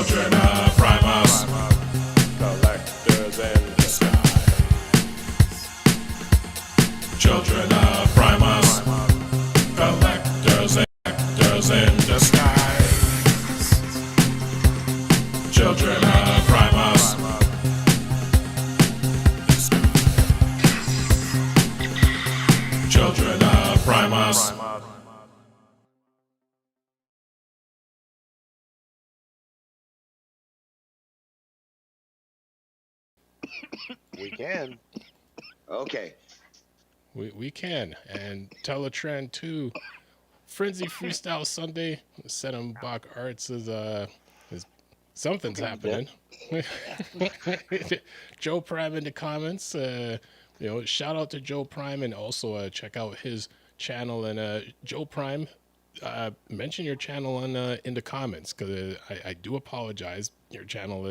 Children of Primus, collectors in disguise. Children of Primus, collectors in disguise. Children of Primus. Children of Primus. We can. Okay. We can. And Teletrend 2, Frenzy Freestyle Sunday, Senembach Arts is something's happening. Joe Prime in the comments. Shout out to Joe Prime, and also check out his channel. And Joe Prime, mention your channel in the comments, because I do apologize. Your channel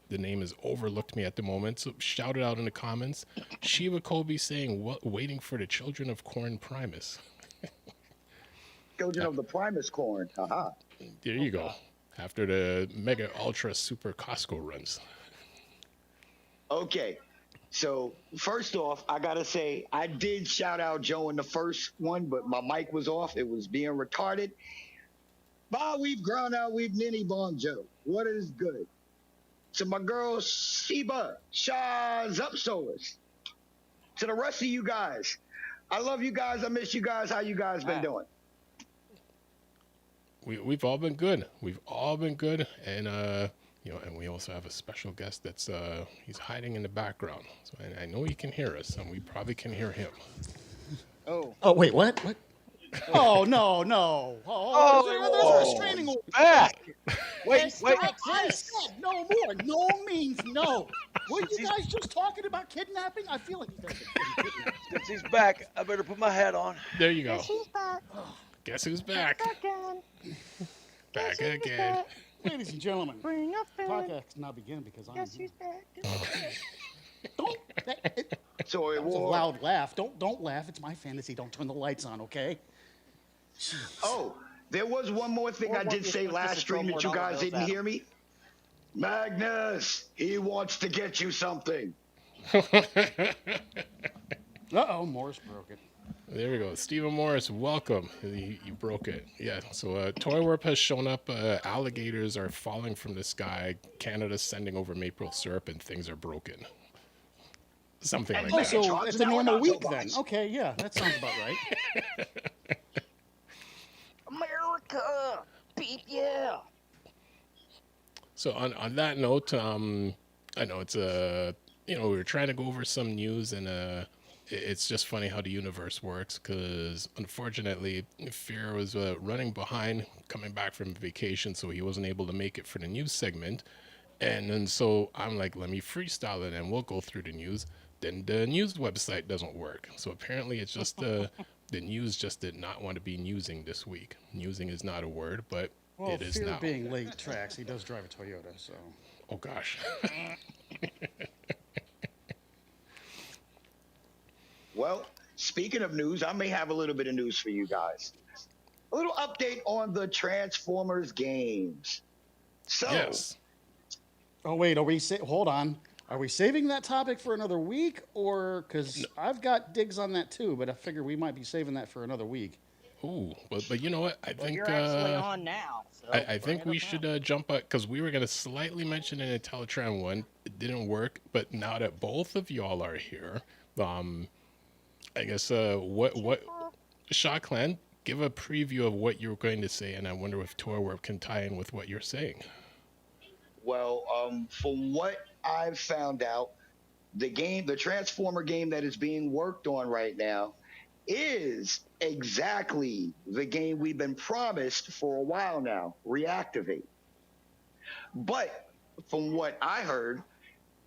the name has overlooked me at the moment, so shout it out in the comments. Shiva Kobe saying, waiting for the Children of Corn Primus. Children of the Primus corn. Haha. There you go. After the Mega Ultra Super Costco runs. Okay. So first off, I gotta say I did shout out Joe in the first one, but my mic was off. It was being retarded. Bah, we've grown out. We've ninny bong Joe. What is good? To my girl Sheba Shaw's Upsolus. To the rest of you guys, I love you guys. I miss you guys. How you guys been doing? We've all been good. We've all been good, and and we also have a special guest that's he's hiding in the background. So I know he can hear us, and we probably can hear him. Oh wait, what? Oh no! There's a restraining order. Back. Wait. I said no more. No means no. Were you guys just talking about kidnapping? I feel like you guys are kidnapping. Since he's back, I better put my hat on. There you go. Guess who's back? Guess who's back? Back Guess who's again. back? Ladies and gentlemen, Bring up the food. podcast cannot begin because I'm Guess here. who's back? Don't. So it That was a was loud laugh. Don't laugh. It's my fantasy. Don't turn the lights on, okay? Jeez. Oh, there was one more thing I did say last stream that you guys didn't hear me. Magnus, he wants to get you something. Uh-oh, Morris broke it. There we go. Stephen Morris, welcome. You broke it. Yeah, so ToyWarp has shown up. Alligators are falling from the sky. Canada's sending over maple syrup, and things are broken. Something like Oh, that. so it's a normal week then. Okay, yeah, that sounds about right. America, beat yeah. So on that note, I know it's we were trying to go over some news, and it's just funny how the universe works, because unfortunately Fear was running behind, coming back from vacation, so he wasn't able to make it for the news segment. And then so I'm like, let me freestyle it and we'll go through the news. Then the news website doesn't work, so apparently it's just the news just did not want to be newsing this week. Newsing is not a word, but Well, it is Fear now. being late tracks, he does drive a Toyota, so. Oh gosh. Well, speaking of news, I may have a little bit of news for you guys. A little update on the Transformers games. So, Yes. Oh wait, hold on. Are we saving that topic for another week, or because I've got digs on that too, but I figure we might be saving that for another week. Ooh, but you know what? I think You're actually on now. So I think we should jump up, because we were going to slightly mention in a Teletran one. It didn't work, but now that both of y'all are here, I guess what Shaw Clan, give a preview of what you're going to say, and I wonder if ToyWarp can tie in with what you're saying. well, from what I've found out, the Transformer game that is being worked on right now is exactly the game we've been promised for a while now, Reactivate. But from what I heard,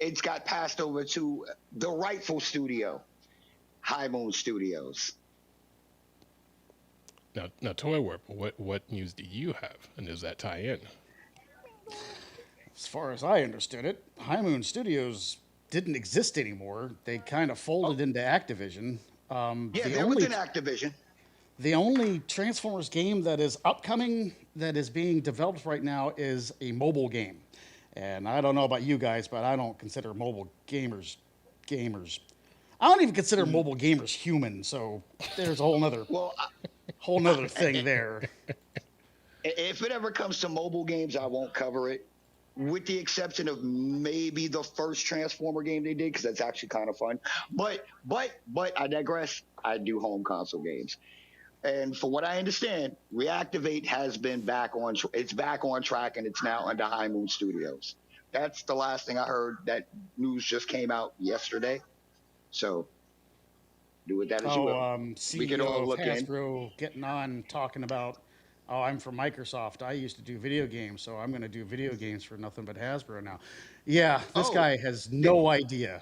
it's got passed over to the rightful studio, High Moon Studios. Now ToyWarp, what news do you have, and does that tie in? As far as I understood it, High Moon Studios didn't exist anymore. They kind of folded into Activision. Yeah, they're within Activision. The only Transformers game that is upcoming that is being developed right now is a mobile game. And I don't know about you guys, but I don't consider mobile gamers. I don't even consider mobile gamers human, so there's a Well, whole nother thing there. if it ever comes to mobile games, I won't cover it, with the exception of maybe the first Transformer game they did, because that's actually kind of fun. But I digress. I do home console games, and from what I understand, Reactivate has been back on. It's back on track, and it's now under High Moon Studios. That's the last thing I heard. That news just came out yesterday. So do with that as you will. We can CEO all of look in. Hasbro getting on talking about, oh, I'm from Microsoft. I used to do video games, so I'm going to do video games for nothing but Hasbro now. Yeah, this Oh. guy has no idea.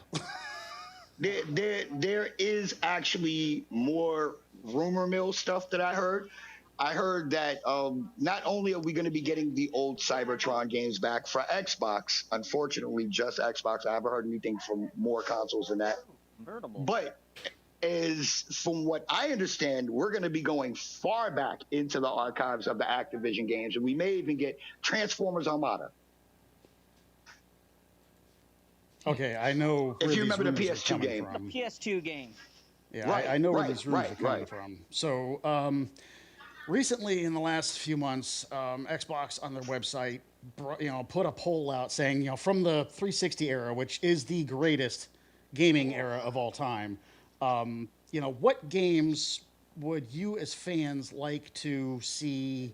There is actually more rumor mill stuff that I heard. I heard that not only are we going to be getting the old Cybertron games back for Xbox, unfortunately just Xbox. I haven't heard anything from more consoles than that. Convertible. But is from what I understand, we're going to be going far back into the archives of the Activision games, and we may even get Transformers Armada. Okay, I know If where you these remember the rumors are PS2 coming game. from. PS2 game. Yeah, Right, I know where right, these rumors right, are coming right. from. So, recently, in the last few months, Xbox on their website, put a poll out saying, from the 360 era, which is the greatest gaming era of all time, what games would you as fans like to see,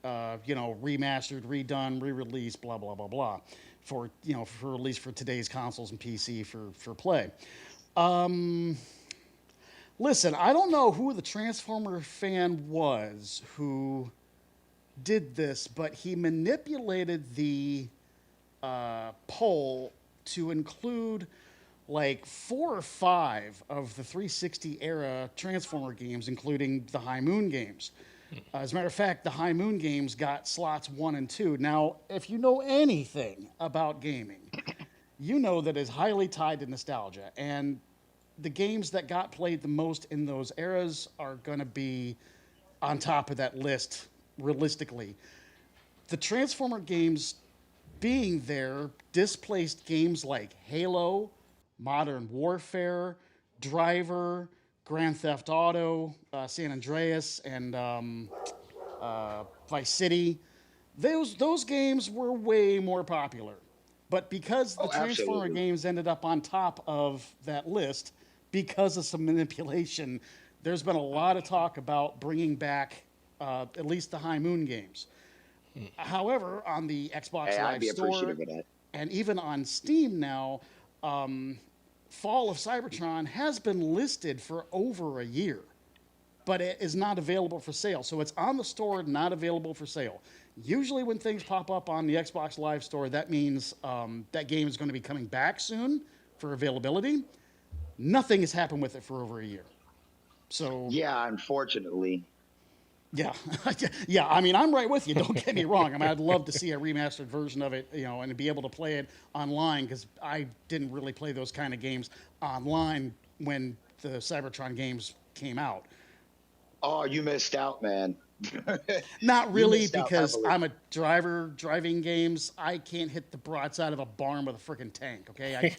remastered, redone, re-released, blah blah blah blah, for release for today's consoles and PC for play. Listen, I don't know who the Transformer fan was who did this, but he manipulated the poll to include like 4 or 5 of the 360 era Transformer games, including the High Moon games. As a matter of fact, the High Moon games got slots 1 and 2. Now, if you know anything about gaming, you know that it's highly tied to nostalgia. And the games that got played the most in those eras are going to be on top of that list, realistically. The Transformer games being there displaced games like Halo, Modern Warfare, Driver, Grand Theft Auto, San Andreas, and Vice City. Those games were way more popular. But because the Transformer absolutely. games ended up on top of that list, because of some manipulation, there's been a lot of talk about bringing back at least the High Moon games. However, on the Xbox Hey, I'd Live be Store appreciative of that. and even on Steam now, Fall of Cybertron has been listed for over a year, but it is not available for sale. So it's on the store, not available for sale. Usually when things pop up on the Xbox Live Store, that means that game is going to be coming back soon for availability. Nothing has happened with it for over a year. So Yeah, unfortunately. yeah, yeah. I mean, I'm right with you. Don't get me wrong. I mean, I'd love to see a remastered version of it, and be able to play it online, because I didn't really play those kind of games online when the Cybertron games came out. Oh, you missed out, man. Not really, missed out because heavily. I'm a driver. Driving games, I can't hit the broadside of a barn with a freaking tank. Okay,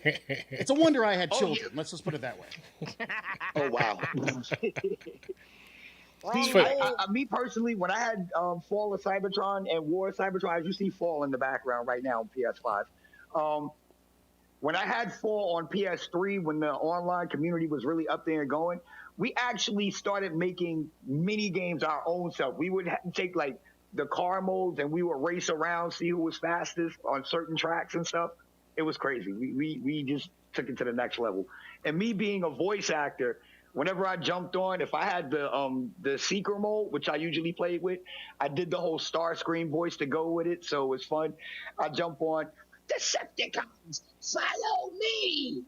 it's a wonder I had children. Let's just put it that way. Oh, wow. See, me personally, when I had Fall of Cybertron and War of Cybertron, as you see Fall in the background right now on PS5. When I had Fall on PS3, when the online community was really up there and going, we actually started making mini games our own self. We would take like the car modes and we would race around, see who was fastest on certain tracks and stuff. It was crazy. We just took it to the next level. And me being a voice actor, whenever I jumped on, if I had the Seeker mode, which I usually played with, I did the whole Starscream voice to go with it, so it was fun. I jump on, Decepticons, follow me.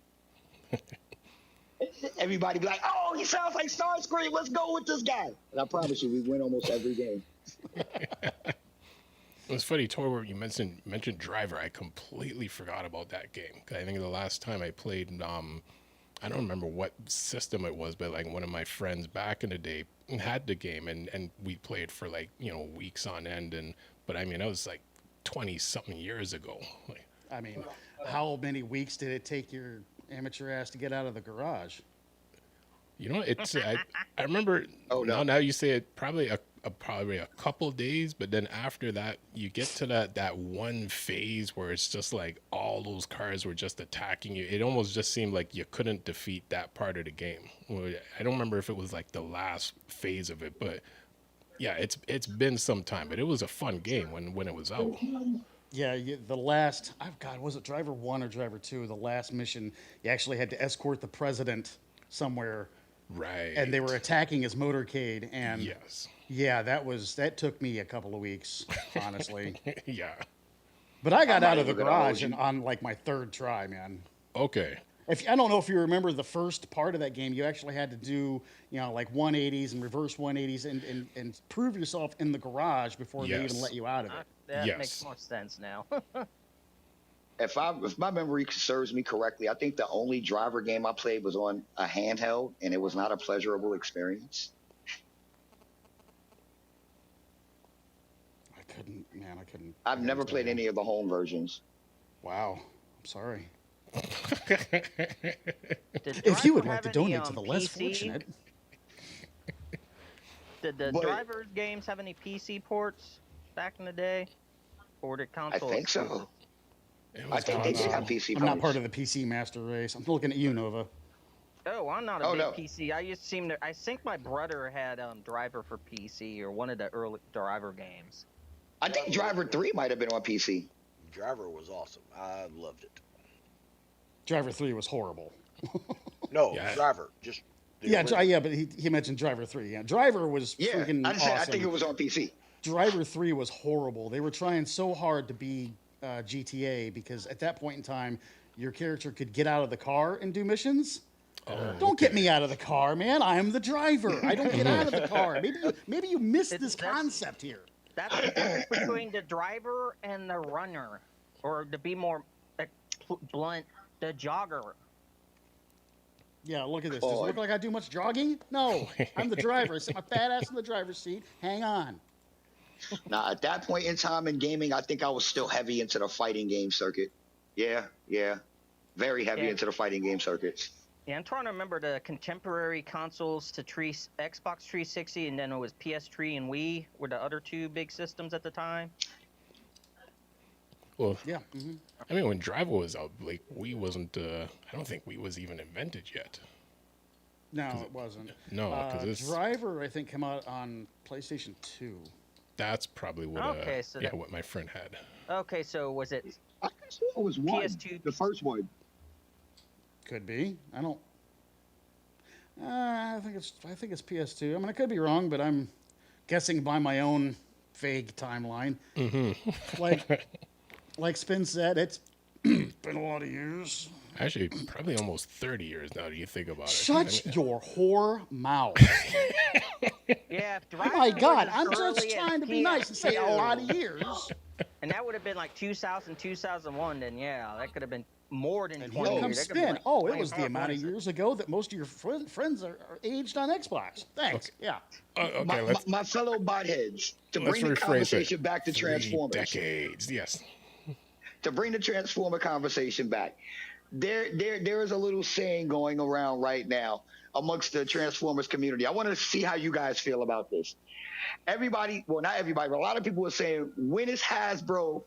Everybody be like, oh, he sounds like Starscream, let's go with this guy. And I promise you, we win almost every game. It's funny, ToyWarp, you mentioned Driver. I completely forgot about that game. I think the last time I played, I don't remember what system it was, but like one of my friends back in the day had the game, and we played for like weeks on end. But I mean, that was like 20 something years ago. Like, I mean, how many weeks did it take your amateur ass to get out of the garage? it's I remember. Oh, no. Now you say it, probably a couple days, but then after that you get to that one phase where it's just like all those cars were just attacking you. It almost just seemed like you couldn't defeat that part of the game. I don't remember if it was like the last phase of it, but yeah, it's been some time, but it was a fun game when it was out. Yeah, the last, oh God, was it Driver 1 or Driver 2? The last mission, you actually had to escort the president somewhere, Right. and they were attacking his motorcade. And Yes. yeah, that took me a couple of weeks, honestly. Yeah. But I got I out of the might even hold garage you. on like my third try, man. Okay. I don't know if you remember the first part of that game, you actually had to do, like 180s and reverse 180s and prove yourself in the garage before they even Yes. let you out of it. That Yes. makes more sense now. If my memory serves me correctly, I think the only driver game I played was on a handheld, and it was not a pleasurable experience. I couldn't. I've never couldn't played tell. any of the home versions. Wow. I'm sorry. Did If you would Driver like to have any, donate to the less PC? fortunate, Did the But- Driver games have any PC ports back in the day? Or did I console think so. exclusive? It I was think they did console. have PC. I'm not ports. part of the PC master race. I'm looking at you, Nova. Oh, I'm not a Oh, big no. PC. I think my brother had Driver for PC or one of the early Driver games. I think Driver 3 might have been on PC. Driver was awesome. I loved it. Driver 3 was horrible. No, Yeah. Driver. Just the Yeah, original. yeah, but he mentioned Driver 3. Yeah, Driver was Yeah, freaking I awesome. think it was on PC. Driver 3 was horrible. They were trying so hard to be GTA because at that point in time, your character could get out of the car and do missions. Oh, Don't get me out of the car, man. I am the driver. I don't get out of the car. Maybe you missed this That's- concept here. That's the difference between the driver and the runner. Or to be more blunt, the jogger. Yeah, look at this. Does it Oh, look like I do much jogging? No, I'm the driver. I sit my fat ass in the driver's seat. Hang on. Now, at that point in time in gaming, I think I was still heavy into the fighting game circuit. Yeah. Very heavy Yeah. into the fighting game circuit. Yeah, I'm trying to remember the contemporary consoles to Xbox 360, and then it was PS3 and Wii were the other two big systems at the time. Well, Yeah. I mean, when Driver was out, like Wii wasn't. I don't think Wii was even invented yet. No, it wasn't. No, because it's Driver, I think, came out on PlayStation 2. that's probably what. Okay, so that- what my friend had. Okay, so was it I guess it was one. PS2? The first one. Could be. I don't. I think it's PS2. I mean, I could be wrong, but I'm guessing by my own vague timeline. Like Spin said, it's been a lot of years. Actually, probably almost 30 years now. Do you think about it? Shut your whore mouth. Yeah, Oh Driver my God, was I'm as just early as trying to be nice and say a lot of PS2. years. And that would have been like 2000, 2001, then yeah, that could have been more than And 20 here years. comes That could've been Spin. like Oh, it was the 25, amount of 26. years ago that most of your friends are aged on Xbox. Thanks. Yeah. Okay, My, my fellow botheads, to let's bring the rephrase conversation it. back to 3 Transformers. decades. Yes. To bring the Transformer conversation back, there is a little saying going around right now amongst the Transformers community. I want to see how you guys feel about this. Everybody, well, not everybody, but a lot of people are saying, when is Hasbro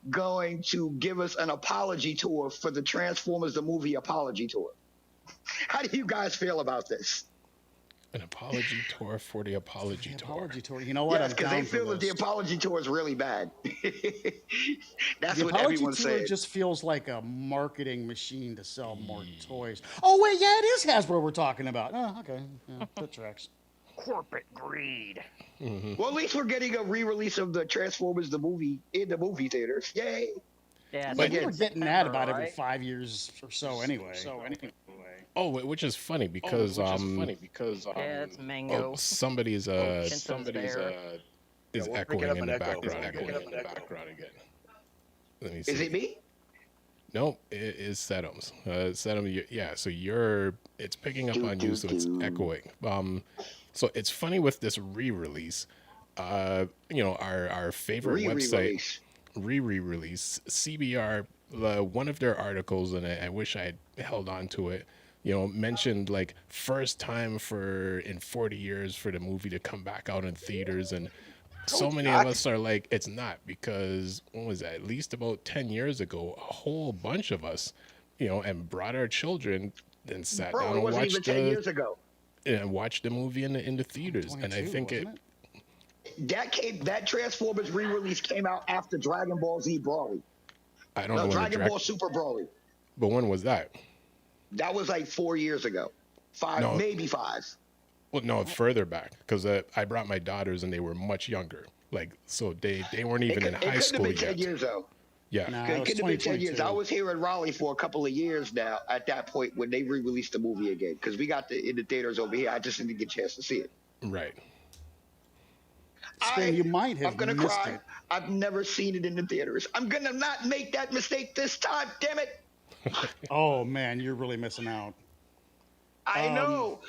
going to give us an apology tour for the Transformers the movie apology tour? How do you guys feel about this? An apology tour for the apology The tour. apology tour. You know what? Yes, I'm because down they for feel that the this. apology tour is really bad. That's The what apology everyone's tour saying. just feels like a marketing machine to sell more toys. Oh wait, yeah, it is Hasbro we're talking about. Oh, okay, yeah, that tracks. Corporate greed. Well, at least we're getting a re-release of the Transformers the movie in the movie theaters. Yay! Yeah, But so we were it's getting that September, about every right? 5 years or so anyway. Oh, which is funny because Yeah, it's Mango. somebody's Shinto's there. is we're echoing picking up in an the echo. background We're picking again. up an echo. Let me see. Is it me? No, it is Sedums. Sedum, yeah. So it's picking up on you, so it's echoing. So it's funny with this re-release. Our favorite website re-release CBR. One of their articles, and I wish I had held on to it. Mentioned like first time in 40 years for the movie to come back out in theaters, and so many of us are like, it's not, because what was that? At least about 10 years ago, a whole bunch of us, and brought our children, then sat Bro, down it and wasn't even 10 years ago. watched the movie in the theaters. And I 22, think wasn't That Transformers re-release came out after Dragon Ball Z Broly. I don't No, know when Dragon Ball Super Broly. but when was that? That was like 4 years ago. No. Maybe 5. Well, no, further back, because I brought my daughters and they were much younger. Like, so they weren't even in high school It couldn't have been 10 yet. years though. Yeah. Nah, It it was couldn't have been 10 years. 2022. I was here in Raleigh for a couple of years now at that point when they re-released the movie again. Because we got in the theaters over here. I just didn't get a chance to see it. Right. Spin, you might have I'm gonna missed cry. it. I've never seen it in the theaters. I'm gonna not make that mistake this time. Damn it! Oh man, you're really missing out. I know.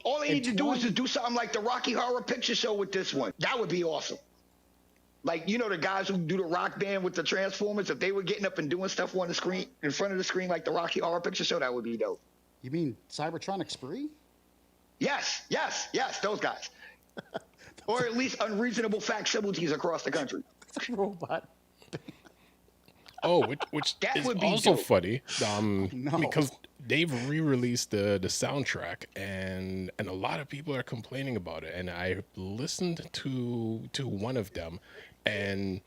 All they in need to do is just do something like the Rocky Horror Picture Show with this one. That would be awesome. Like, the guys who do the rock band with the Transformers, if they were getting up and doing stuff on the screen, in front of the screen, like the Rocky Horror Picture Show, that would be dope. You mean Cybertronic Spree? Yes, those guys. Or at least unreasonable facsimiles across the country. Robot. Oh, which That is would be also dope. funny, No. because they've re-released the soundtrack, and a lot of people are complaining about it. And I listened to one of them, and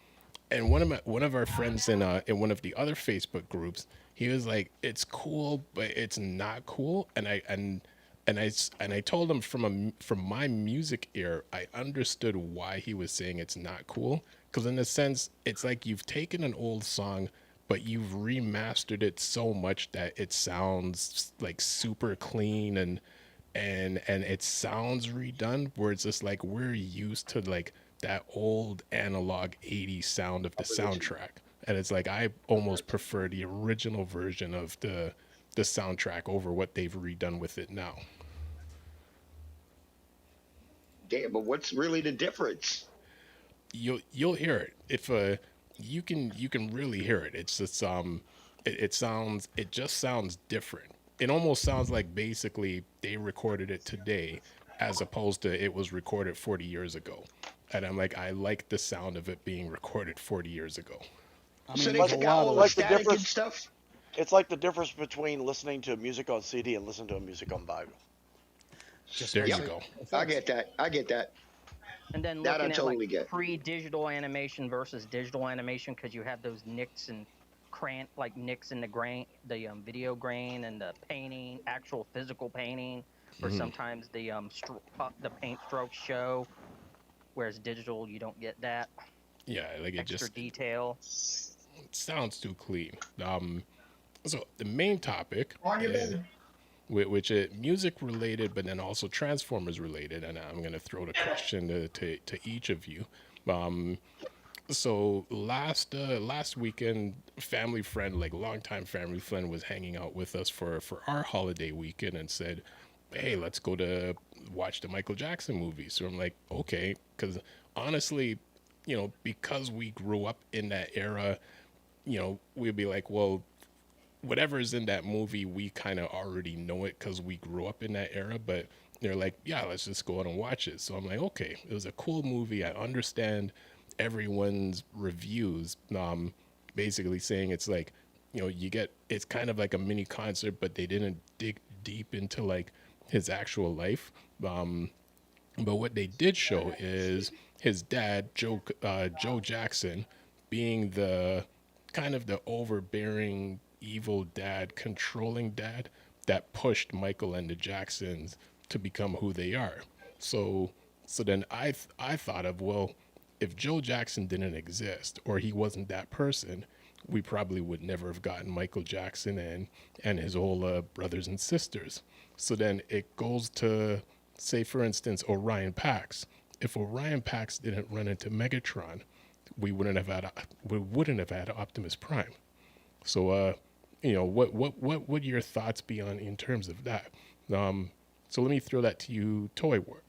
one of our friends in one of the other Facebook groups, he was like, "It's cool, but it's not cool." And I told him from my music ear, I understood why he was saying it's not cool. Because in a sense, it's like you've taken an old song, but you've remastered it so much that it sounds like super clean and it sounds redone. Where it's just like we're used to like that old analog 80s sound of the soundtrack, and it's like I almost prefer the original version of the soundtrack over what they've redone with it now. Damn, but what's really the difference? You'll hear it if you can really hear it. It's just it just sounds different. It almost sounds like basically they recorded it today as opposed to it was recorded 40 years ago. And I'm like, I like the sound of it being recorded 40 years ago. I mean, So they there's took a out lot all of the like the static and difference- stuff? It's like the difference between listening to music on CD and listening to music on vinyl. There Yeah. you go. I get that. And then That I looking totally at like get. pre-digital animation versus digital animation, because you have those nicks and nicks in the grain, the video grain, and the painting, actual physical painting, or sometimes the paint strokes show. Whereas digital, you don't get that Yeah, like it extra just detail. sounds too clean. So the main topic, which is music related, but then also Transformers related, and I'm gonna throw the question to each of you. So last weekend, family friend, like longtime family friend, was hanging out with us for our holiday weekend and said, "Hey, let's go to watch the Michael Jackson movie." So I'm like, okay, because honestly, because we grew up in that era, we'd be like, well, whatever's in that movie, we kind of already know it because we grew up in that era. But they're like, yeah, let's just go out and watch it. So I'm like, okay, it was a cool movie. I understand everyone's reviews, basically saying it's like, it's kind of like a mini concert, but they didn't dig deep into like his actual life. But what they did show is his dad, Joe Jackson, being the kind of the overbearing, evil dad, controlling dad that pushed Michael and the Jacksons to become who they are. So then I thought of, well, if Joe Jackson didn't exist or he wasn't that person, we probably would never have gotten Michael Jackson and his whole brothers and sisters. So then it goes to, say, for instance, Orion Pax. If Orion Pax didn't run into Megatron, we wouldn't have had Optimus Prime. So what would your thoughts be on in terms of that? So let me throw that to you, ToyWarp.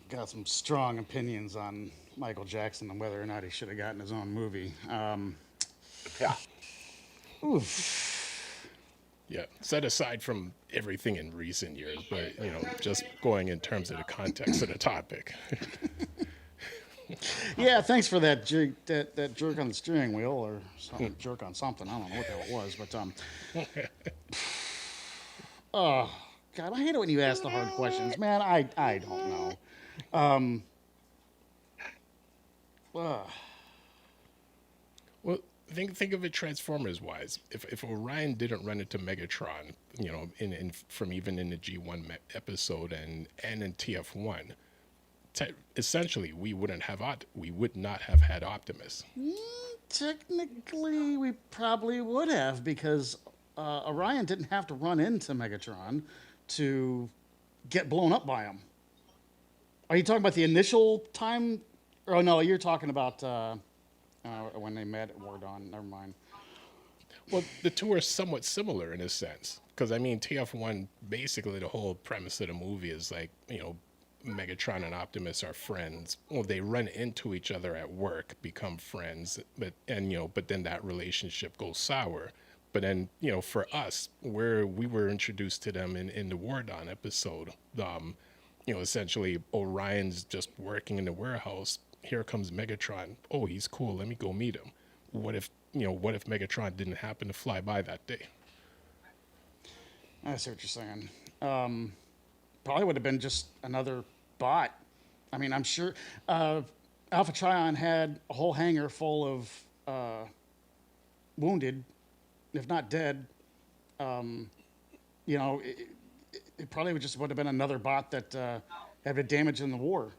Got some strong opinions on Michael Jackson and whether or not he should have gotten his own movie. Yeah. Oof. Yeah, set aside from everything in recent years, but just going in terms of the context of the topic. Yeah, thanks for that jerk, that jerk on the steering wheel or something, jerk on something. I don't know what the hell it was, but oh God, I hate it when you ask the hard questions, man. I don't know. Well, think of it Transformers wise. If Orion didn't run into Megatron, in from even in the G1 episode and in TF1, essentially we would not have had Optimus. Technically, we probably would have because Orion didn't have to run into Megatron to get blown up by him. Are you talking about the initial time? Oh no, you're talking about when they met at War Dawn. Never mind. Well, the two are somewhat similar in a sense, because I mean TF1 basically the whole premise of the movie is like Megatron and Optimus are friends. Well, they run into each other at work, become friends, but then that relationship goes sour. But then, for us, where we were introduced to them in the War Dawn episode, essentially Orion's just working in the warehouse. Here comes Megatron. Oh, he's cool. Let me go meet him. What if Megatron didn't happen to fly by that day? I see what you're saying. Probably would have been just another bot. I mean, I'm sure Alpha Trion had a whole hangar full of wounded, if not dead. It probably would have been another bot that had been damaged in the war.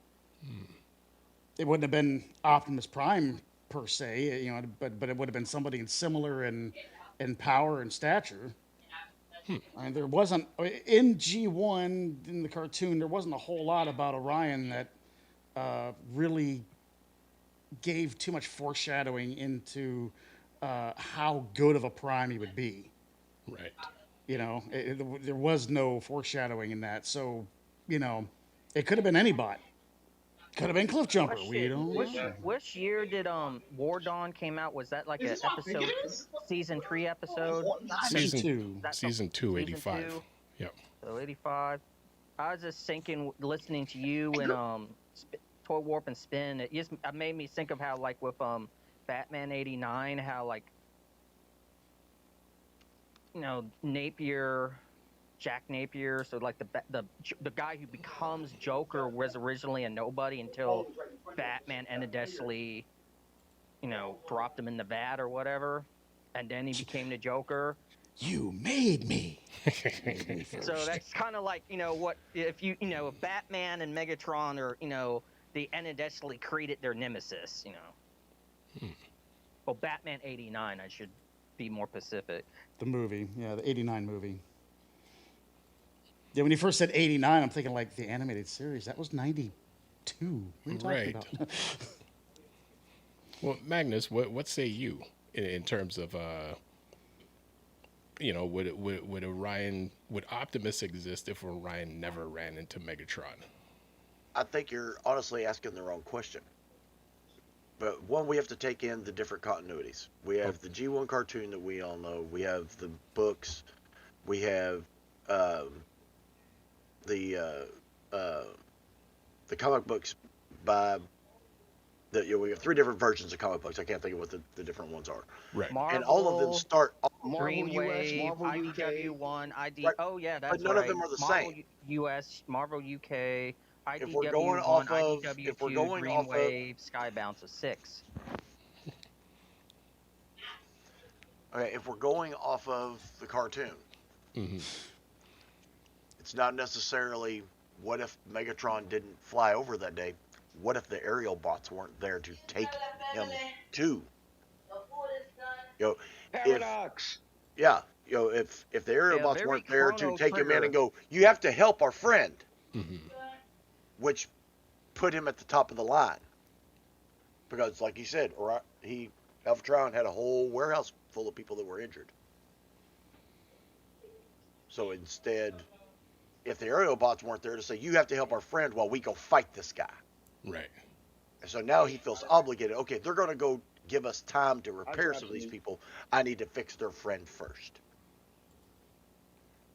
It wouldn't have been Optimus Prime per se, but it would have been somebody similar in power and stature. I mean, there wasn't in G1 in the cartoon. There wasn't a whole lot about Orion that really gave too much foreshadowing into how good of a Prime he would be. Right. There was no foreshadowing in that. So, it could have been any bot. Could have been Cliff Jumper. We don't know. Which year did War Dawn came out? Was that like an episode, season 3 episode? Season 2. Season 2, 85. Yep. So 85. I was just thinking, listening to you and Toy Warp and Spin, it made me think of how, like, with Batman 89, how, like, Jack Napier, so like the guy who becomes Joker was originally a nobody until Batman incidentally, dropped him in the vat or whatever, and then he became the Joker. You made me. So that's kind of like, what if if Batman and Megatron are, they incidentally created their nemesis, Well, Batman 89, I should be more specific. The movie, yeah, the 89 movie. Yeah, when you first said 89, I'm thinking like the animated series. That was 92. What are you talking about? Well, Magnus, what say you in terms of would Optimus exist if Orion never ran into Megatron? I think you're honestly asking the wrong question. But one, we have to take in the different continuities. We have the G1 cartoon that we all know. We have the books. We have the comic books by we have 3 different versions of comic books. I can't think of what the different ones are. Right. Marvel, and all of them start Dreamwave, Marvel UK. IDW1, ID. Right. Oh yeah, that's But none of them are the Marvel same. US, Marvel UK, IDW1, If we're going off of- IDW2, if we're going off of- Dreamwave, Skybounce is 6. Okay, if we're going off of the cartoon, it's not necessarily what if Megatron didn't fly over that day. What if the aerial bots weren't there to take him to? Paradox. If the aerial bots very weren't there to Chrono take him in Trigger. and go, you have to help our friend, which put him at the top of the line. Because, like you said, Alphatron had a whole warehouse full of people that were injured. So instead, if the aerial bots weren't there to say, you have to help our friend while we go fight this guy. Right. And so now he feels obligated. Okay, they're going to go give us time to repair some of these me. people. I need to fix their friend first.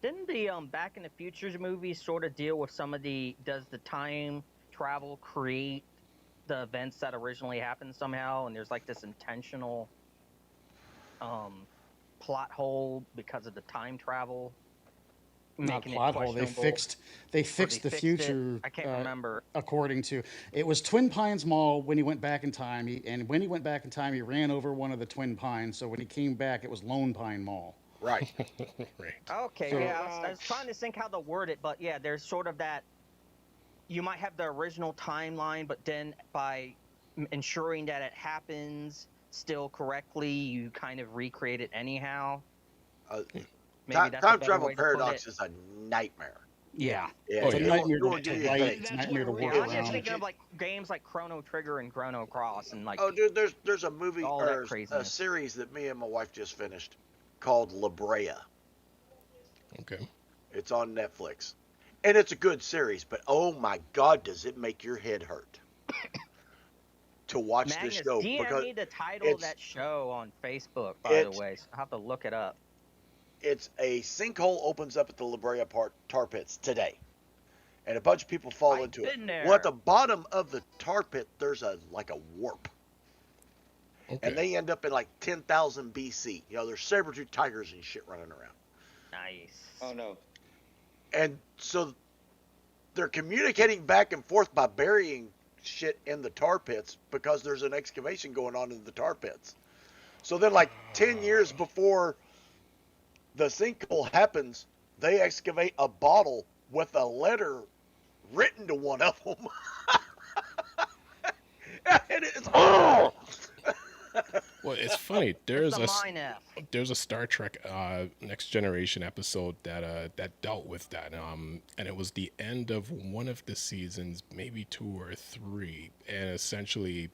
Didn't the Back in the Future movie sort of deal with some of the? Does the time travel create the events that originally happened somehow? And there's like this intentional plot hole because of the time travel. Not Making it plot hole. They questionable. fixed the fixed it? future. I can't remember. According to it was Twin Pines Mall when he went back in time. When he went back in time, he ran over one of the Twin Pines. So when he came back, it was Lone Pine Mall. Right. Right. Okay, So- yeah, I was trying to think how to word it, but yeah, there's sort of that. You might have the original timeline, but then by ensuring that it happens still correctly, you kind of recreate it anyhow. Maybe Time, that's a time better travel way to put paradox it. is a nightmare. Yeah. Yeah, It's a you yeah. don't- nightmare you don't to get write. anything. It's a nightmare to work Yeah, I'm just around. thinking of like games like Chrono Trigger and Chrono Cross and like Oh, dude, there's a movie all that or a craziness. series that me and my wife just finished called La Brea. Okay. It's on Netflix, and it's a good series. But oh my God, does it make your head hurt to watch Magnus, this show? DM Because me the title of it's- that show on Facebook, by the it's- way. So I'll have to look it up. it's a sinkhole opens up at the La Brea tar pits today, and a bunch of people fall I've into it. been there. Well, at the bottom of the tar pit, there's a warp. Okay. And they end up in like 10,000 BC. You know, there's saber-tooth tigers and shit running around. Nice. Oh no. And so they're communicating back and forth by burying shit in the tar pits because there's an excavation going on in the tar pits. So then, like 10 years before the sinkhole happens, they excavate a bottle with a letter written to one of them. And it's, oh! Well, it's funny. There's It's a a mine F. there's a Star Trek Next Generation episode that dealt with that. And it was the end of one of the seasons, maybe 2 or 3, and essentially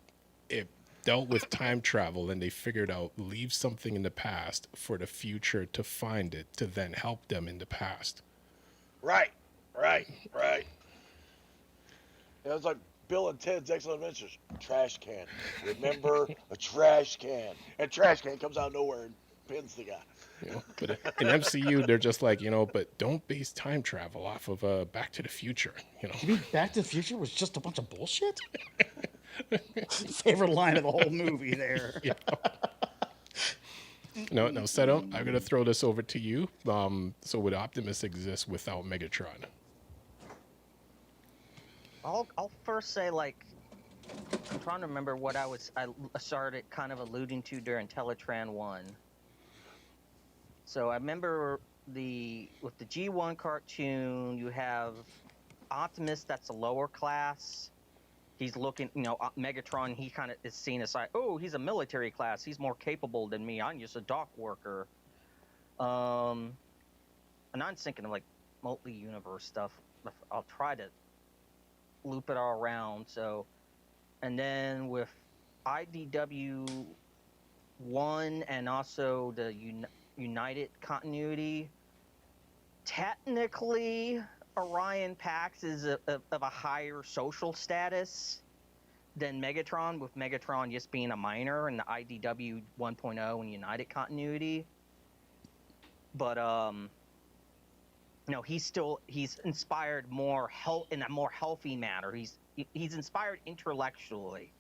it dealt with time travel, and they figured out leave something in the past for the future to find it to then help them in the past. Right. It was like Bill and Ted's Excellent Adventures. Trash can. Remember a trash can. And trash can comes out of nowhere and pins the guy. You know, but in MCU, they're just like, but don't base time travel off of Back to the Future. You mean Back to the Future was just a bunch of bullshit? Favorite line of the whole movie there. Yeah. No, Seto, I'm gonna throw this over to you. So would Optimus exist without Megatron? I'll first say, like, I'm trying to remember what I started kind of alluding to during Teletran 1. So I remember with the G1 cartoon, you have Optimus, that's a lower class. He's looking, Megatron, he kind of is seen as like, oh, he's a military class. He's more capable than me. I'm just a dock worker. And I'm thinking of like multi-universe stuff. I'll try to loop it all around. So, and then with IDW 1 and also the United continuity, technically Orion Pax is of a higher social status than Megatron, with Megatron just being a minor in the IDW 1.0 and United continuity. But he's inspired more in a more healthy manner. He's inspired intellectually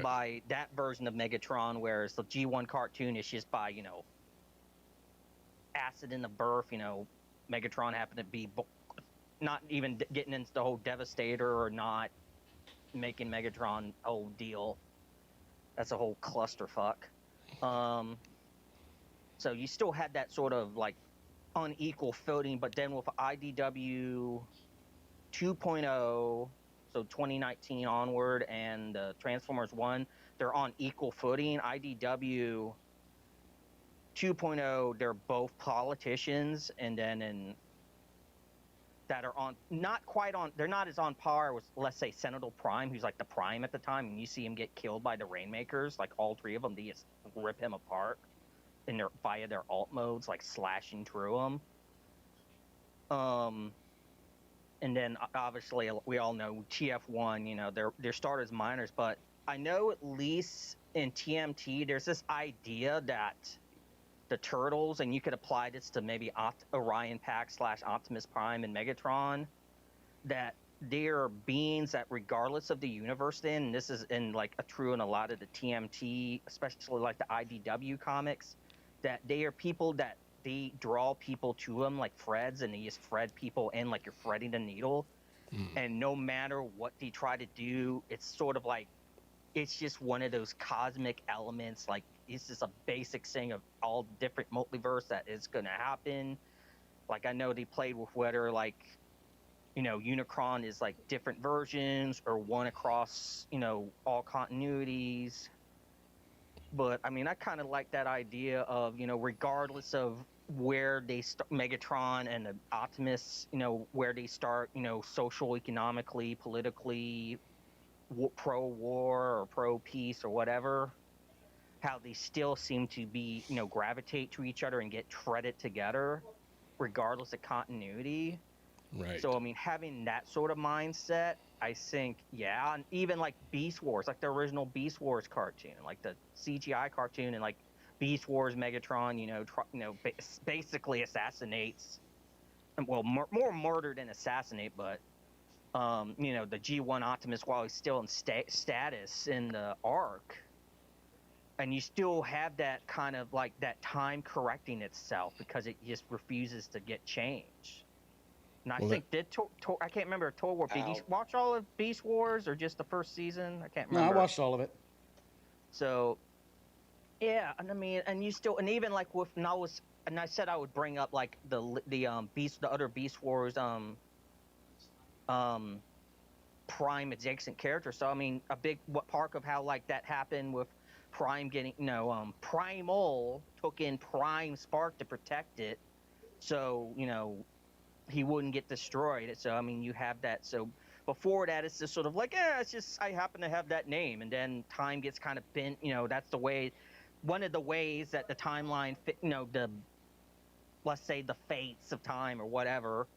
by that version of Megatron, whereas the G1 cartoon is just by acid in the birth. Megatron happened to be not even getting into the whole Devastator or not making Megatron a whole deal. That's a whole clusterfuck. So you still had that sort of like unequal footing, but then with IDW 2.0, so 2019 onward, and Transformers 1, they're on equal footing. IDW 2.0, they're both politicians, and then that are they're not as on par with, let's say, Senator Prime, who's like the Prime at the time, and you see him get killed by the Rainmakers, like all three of them, they just rip him apart via their alt modes, like slashing through him. And then obviously we all know TF1, they're started as minors, but I know at least in TMT there's this idea that the Turtles, and you could apply this to maybe Orion Pack / Optimus Prime and Megatron, that they're beings that regardless of the universe they're in, and this is in like true in a lot of the TMT, especially like the IDW comics, that they are people that they draw people to them like Freds, and they just Fred people in like you're threading a needle. And no matter what they try to do, it's sort of like, it's just one of those cosmic elements. Like, it's just a basic thing of all different multiverse that is going to happen. Like, I know they played with whether, like, Unicron is like different versions or one across, all continuities. But I mean, I kind of like that idea of, regardless of where they start, Megatron and the Optimus, where they start, social, economically, politically, pro-war or pro-peace or whatever, how they still seem to be, gravitate to each other and get threaded together, regardless of continuity. Right. So, I mean, having that sort of mindset, I think, yeah, and even like Beast Wars, like the original Beast Wars cartoon, like the CGI cartoon, and like Beast Wars Megatron, basically assassinates, well, more murder than assassinate, but the G1 Optimus while he's still in status in the arc, and you still have that kind of like that time correcting itself because it just refuses to get changed. And I think I can't remember ToyWarp. Did you watch all of Beast Wars or just the first season? I can't remember. No, I watched all of it. So, yeah, and I mean, and you still, and even like with, and I said I would bring up like the other Beast Wars Prime adjacent characters. So I mean, a big part of how like that happened with Prime getting, Primal took in Prime Spark to protect it, so he wouldn't get destroyed. So I mean, you have that. So before that, it's just sort of like, it's just I happen to have that name, and then time gets kind of bent. That's the way, one of the ways that the timeline fit. Let's say the fates of time or whatever.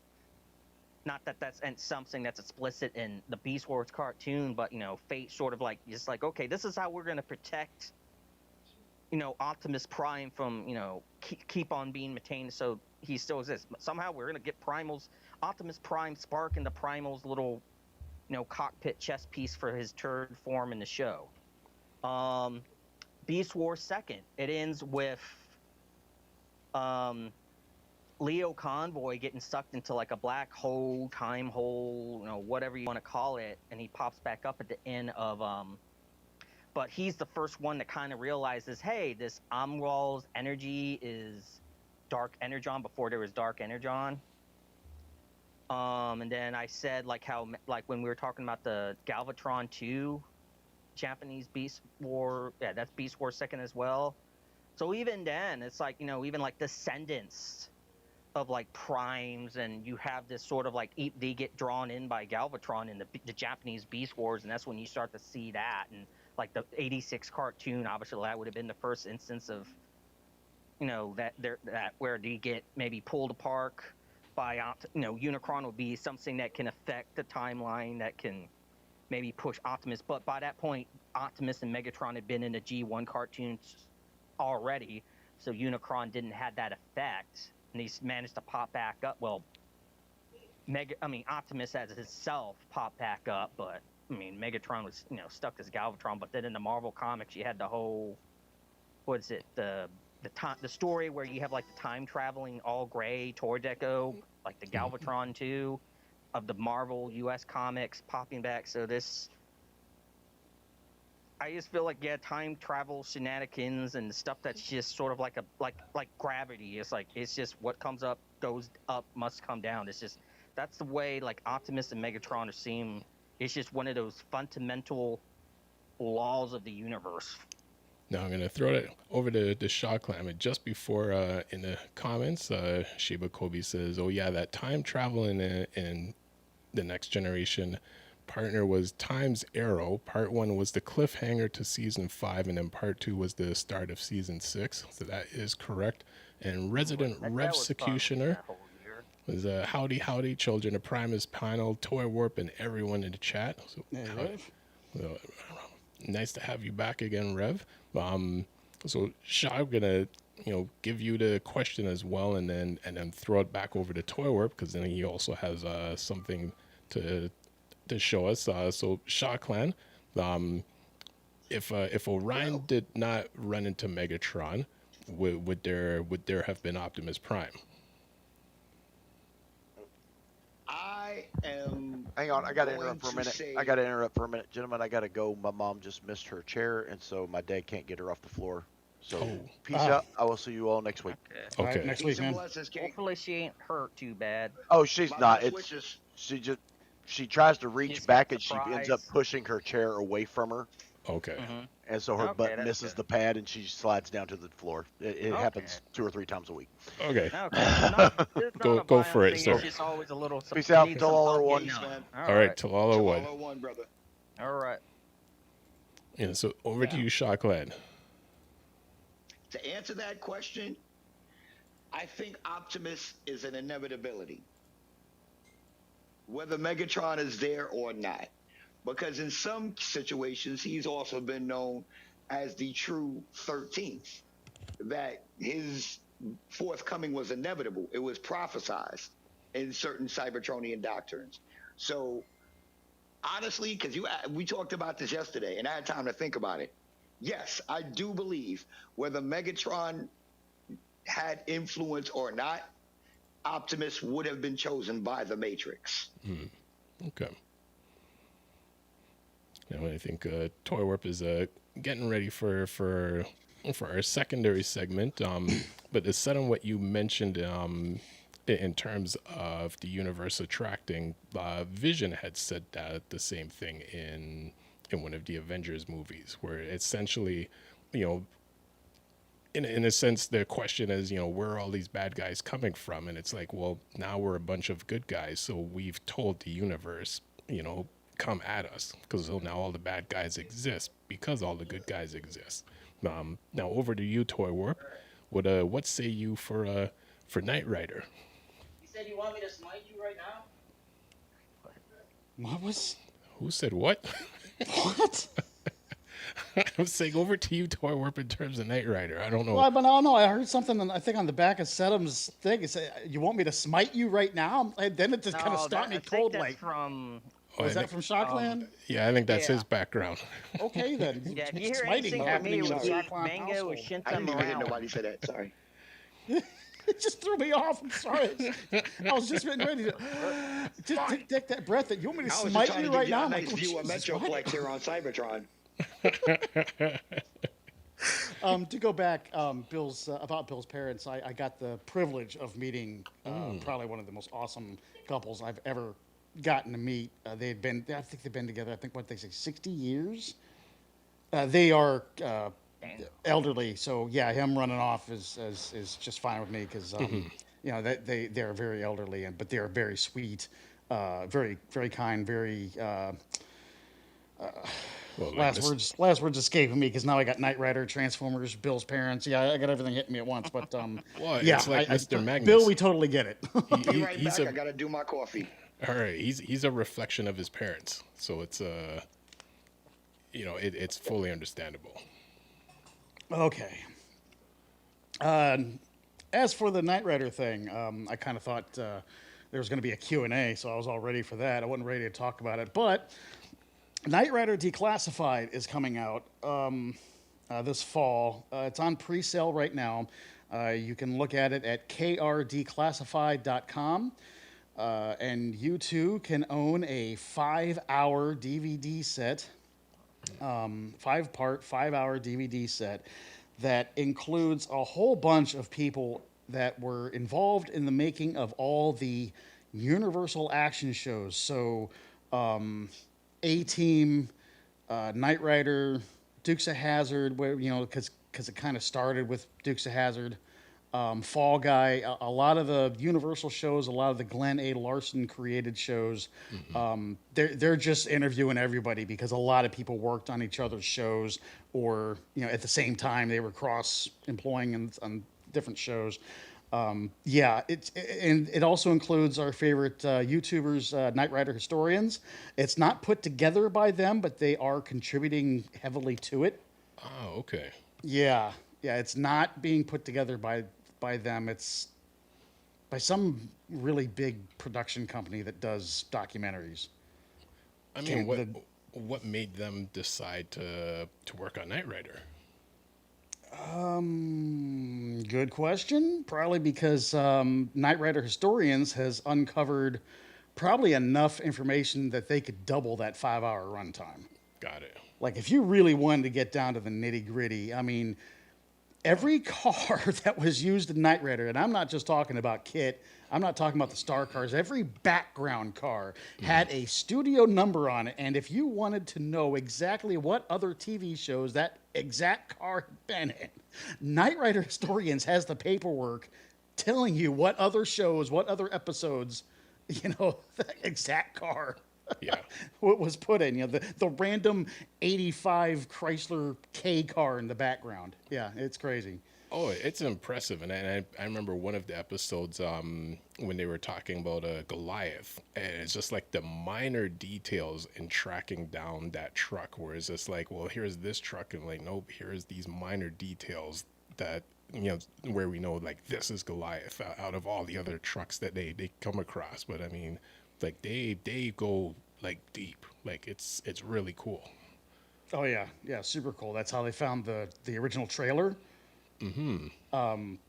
Not that that's something that's explicit in the Beast Wars cartoon, but fate sort of like just like, okay, this is how we're going to protect Optimus Prime from keep on being maintained so he still exists. But somehow we're going to get Optimus Prime Spark into Primal's little cockpit chess piece for his third form in the show. Beast Wars second, it ends with Leo Convoy getting sucked into like a black hole, time hole, whatever you want to call it, and he pops back up at the end of but he's the first one that kind of realizes, hey, this Amral's energy is dark energon before there was dark energon. And then I said like how like when we were talking about the Galvatron 2 Japanese Beast War, yeah, that's Beast War second as well. So even then, it's like, even like descendants of like primes, and you have this sort of like they get drawn in by Galvatron in the Japanese Beast Wars, and that's when you start to see that. And like the 86 cartoon, obviously that would have been the first instance of that where they get maybe pulled apart by Unicron would be something that can affect the timeline, that can maybe push Optimus. But by that point, Optimus and Megatron had been in the G1 cartoons already, so Unicron didn't have that effect. And he's managed to pop back up. Well, Optimus as himself popped back up, but I mean, Megatron was stuck as Galvatron. But then in the Marvel comics, you had the whole, what's it, the story where you have like the time traveling all gray toy deco, like the Galvatron 2 of the Marvel US comics popping back. So this, I just feel like, yeah, time travel shenanigans and stuff that's just sort of like gravity. It's just what comes up goes up, must come down. It's just, that's the way like Optimus and Megatron seem. It's just one of those fundamental laws of the universe. Now I'm going to throw it over to Shot Clam. And just before in the comments, Shiba Kobe says, oh yeah, that time travel in the Next Generation partner was Time's Arrow. Part 1 was the cliffhanger to season 5, and then part 2 was the start of season 6. So that is correct. And Resident Revsecutioner, was howdy, Children of Primus panel, ToyWarp, and everyone in the chat. So, Hey, Rev. uh, nice to have you back again, Rev. So Shaw, I'm gonna give you the question as well, and then throw it back over to ToyWarp because then he also has something to show us. So Shaw Clan, if Orion did not run into Megatron, would there have been Optimus Prime? I am. Hang on, I gotta going interrupt for a to minute. say- I gotta interrupt for a minute, gentlemen. I gotta go. My mom just missed her chair, and so my dad can't get her off the floor. So peace out. I will see you all next week. Okay. All right, Okay. next Peace week, and man. blessings, King. Hopefully she ain't hurt too bad. Oh, she's My not. best It's wishes. she tries to reach She's back got and she ends surprise. up pushing her chair away from her, Okay. Mm-hmm. and so her Okay, butt that's misses good. the pad and she slides down to the floor. It Okay. happens 2 or 3 times a week. Okay. Okay. It's Go- not a go for violent it, thing, sir. It's just always a little. Peace you out, need till some all are help one. getting on. All right, Talala one. Talala one, brother. All right. Yeah. So over to you, Shaw Clan. To answer that question, I think Optimus is an inevitability, whether Megatron is there or not. Because in some situations, he's also been known as the true 13th, that his forthcoming was inevitable. It was prophesized in certain Cybertronian doctrines. So, honestly, because we talked about this yesterday, and I had time to think about it. Yes, I do believe whether Megatron had influence or not, Optimus would have been chosen by the Matrix. Okay. Now I think ToyWarp is getting ready for our secondary segment. But to set on what you mentioned in terms of the universe attracting, Vision had said that the same thing in one of the Avengers movies, where essentially, in a sense, the question is, where are all these bad guys coming from? And it's like, well, now we're a bunch of good guys, so we've told the universe, come at us, because now all the bad guys exist because all the good guys exist. Now over to you, ToyWarp. What say you for Knight Rider? You said you want me to smite you right now? What was? Who said what? What? I'm saying over to you, ToyWarp, in terms of Knight Rider. I don't know. Well, but I don't know. I heard something. I think on the back of Sedum's thing. It said, "You want me to smite you right now?" And then it just kind of stopped me I think cold. that's Like, from. was that from Shockland? Yeah, I think that's Yeah. his background. Okay, then. Yeah, if you hear Smiting anything from me, happening it in was the me, Shockland Mango, or household. I Shinta didn't even hear Morale. nobody say that. Sorry. It just threw me off. I'm sorry. I was just getting ready to just take that breath. That you want me to I was just smite trying you to right give you now? a I'm nice like, oh, view of Jesus, what? Metroplex here on Cybertron. To go back, about Bill's parents, I got the privilege of meeting probably one of the most awesome couples I've ever gotten to meet. I think they've been together, what they say, 60 years. They are elderly, so yeah, him running off is just fine with me because they're very elderly, but they are very sweet, very very kind, very. Well, Last words escaping me because now I got Knight Rider, Transformers, Bill's parents. Yeah, I got everything hitting me at once. But Well, yeah, it's like Mr. Magnus. Bill, we totally get it. Be right he's back. I gotta do my coffee. all right. He's a reflection of his parents, so it's it's fully understandable. Okay. As for the Knight Rider thing, I kind of thought there was going to be a Q&A, so I was all ready for that. I wasn't ready to talk about it, but Knight Rider Declassified is coming out this fall. It's on pre-sale right now. You can look at it at krdeclassified.com. And you too can own a 5-hour DVD set, 5-part, 5-hour DVD set that includes a whole bunch of people that were involved in the making of all the Universal action shows. So, A-Team, Knight Rider, Dukes of Hazzard, where because it kind of started with Dukes of Hazzard, Fall Guy, a lot of the Universal shows, a lot of the Glenn A. Larson created shows. They're just interviewing everybody because a lot of people worked on each other's shows, or at the same time they were cross employing on different shows. Yeah, and it also includes our favorite YouTubers, Knight Rider historians. It's not put together by them, but they are contributing heavily to it. Oh, okay. Yeah, yeah, it's not being put together by them. It's by some really big production company that does documentaries. I mean, Can't- what made them decide to work on Knight Rider? Good question. Probably because Knight Rider historians has uncovered probably enough information that they could double that 5-hour runtime. Got it. Like if you really wanted to get down to the nitty gritty, I mean, every car that was used in Knight Rider, and I'm not just talking about kit, I'm not talking about the star cars, every background car had a studio number on it. And if you wanted to know exactly what other TV shows that exact car had been in, Knight Rider Historians has the paperwork telling you what other shows, what other episodes, the exact car Yeah. what was put in, the random 85 Chrysler K car in the background. Yeah, it's crazy. Oh, it's impressive, and I remember one of the episodes when they were talking about Goliath, and it's just like the minor details in tracking down that truck, where it's just like, well, here's this truck, and like, nope, here's these minor details that where we know like this is Goliath out of all the other trucks that they come across. But I mean, like they go like deep, like it's really cool. Oh yeah, yeah, super cool. That's how they found the original trailer. I mean,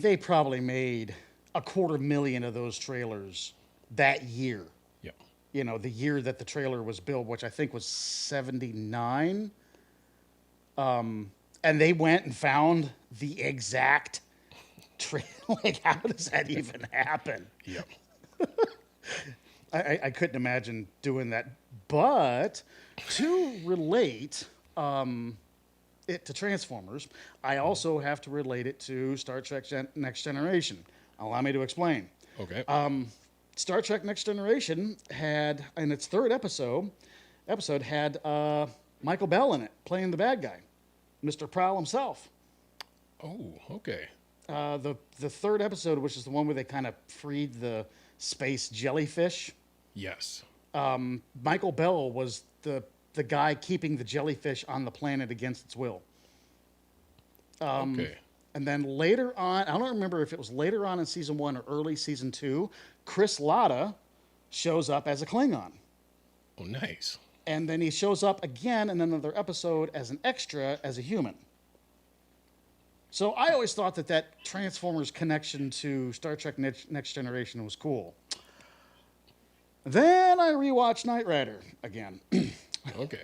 they probably made 250,000 of those trailers that year. Yeah. The year that the trailer was built, which I think was 79. And they went and found the exact trailer. Like, how does that even happen? Yep. I couldn't imagine doing that. But to relate it to Transformers, I also have to relate it to Star Trek Next Generation. Allow me to explain. Okay. Star Trek Next Generation had, in its third episode had Michael Bell in it, playing the bad guy, Mr. Prowl himself. Oh, okay. The third episode, which is the one where they kind of freed the space jellyfish, Yes. Michael Bell was the guy keeping the jellyfish on the planet against its will. Okay. And then later on, I don't remember if it was later on in season 1 or early season 2, Chris Latta shows up as a Klingon. Oh, nice. And then he shows up again in another episode as an extra as a human. So I always thought that Transformers connection to Star Trek Next Generation was cool. Then I rewatched Knight Rider again. Okay.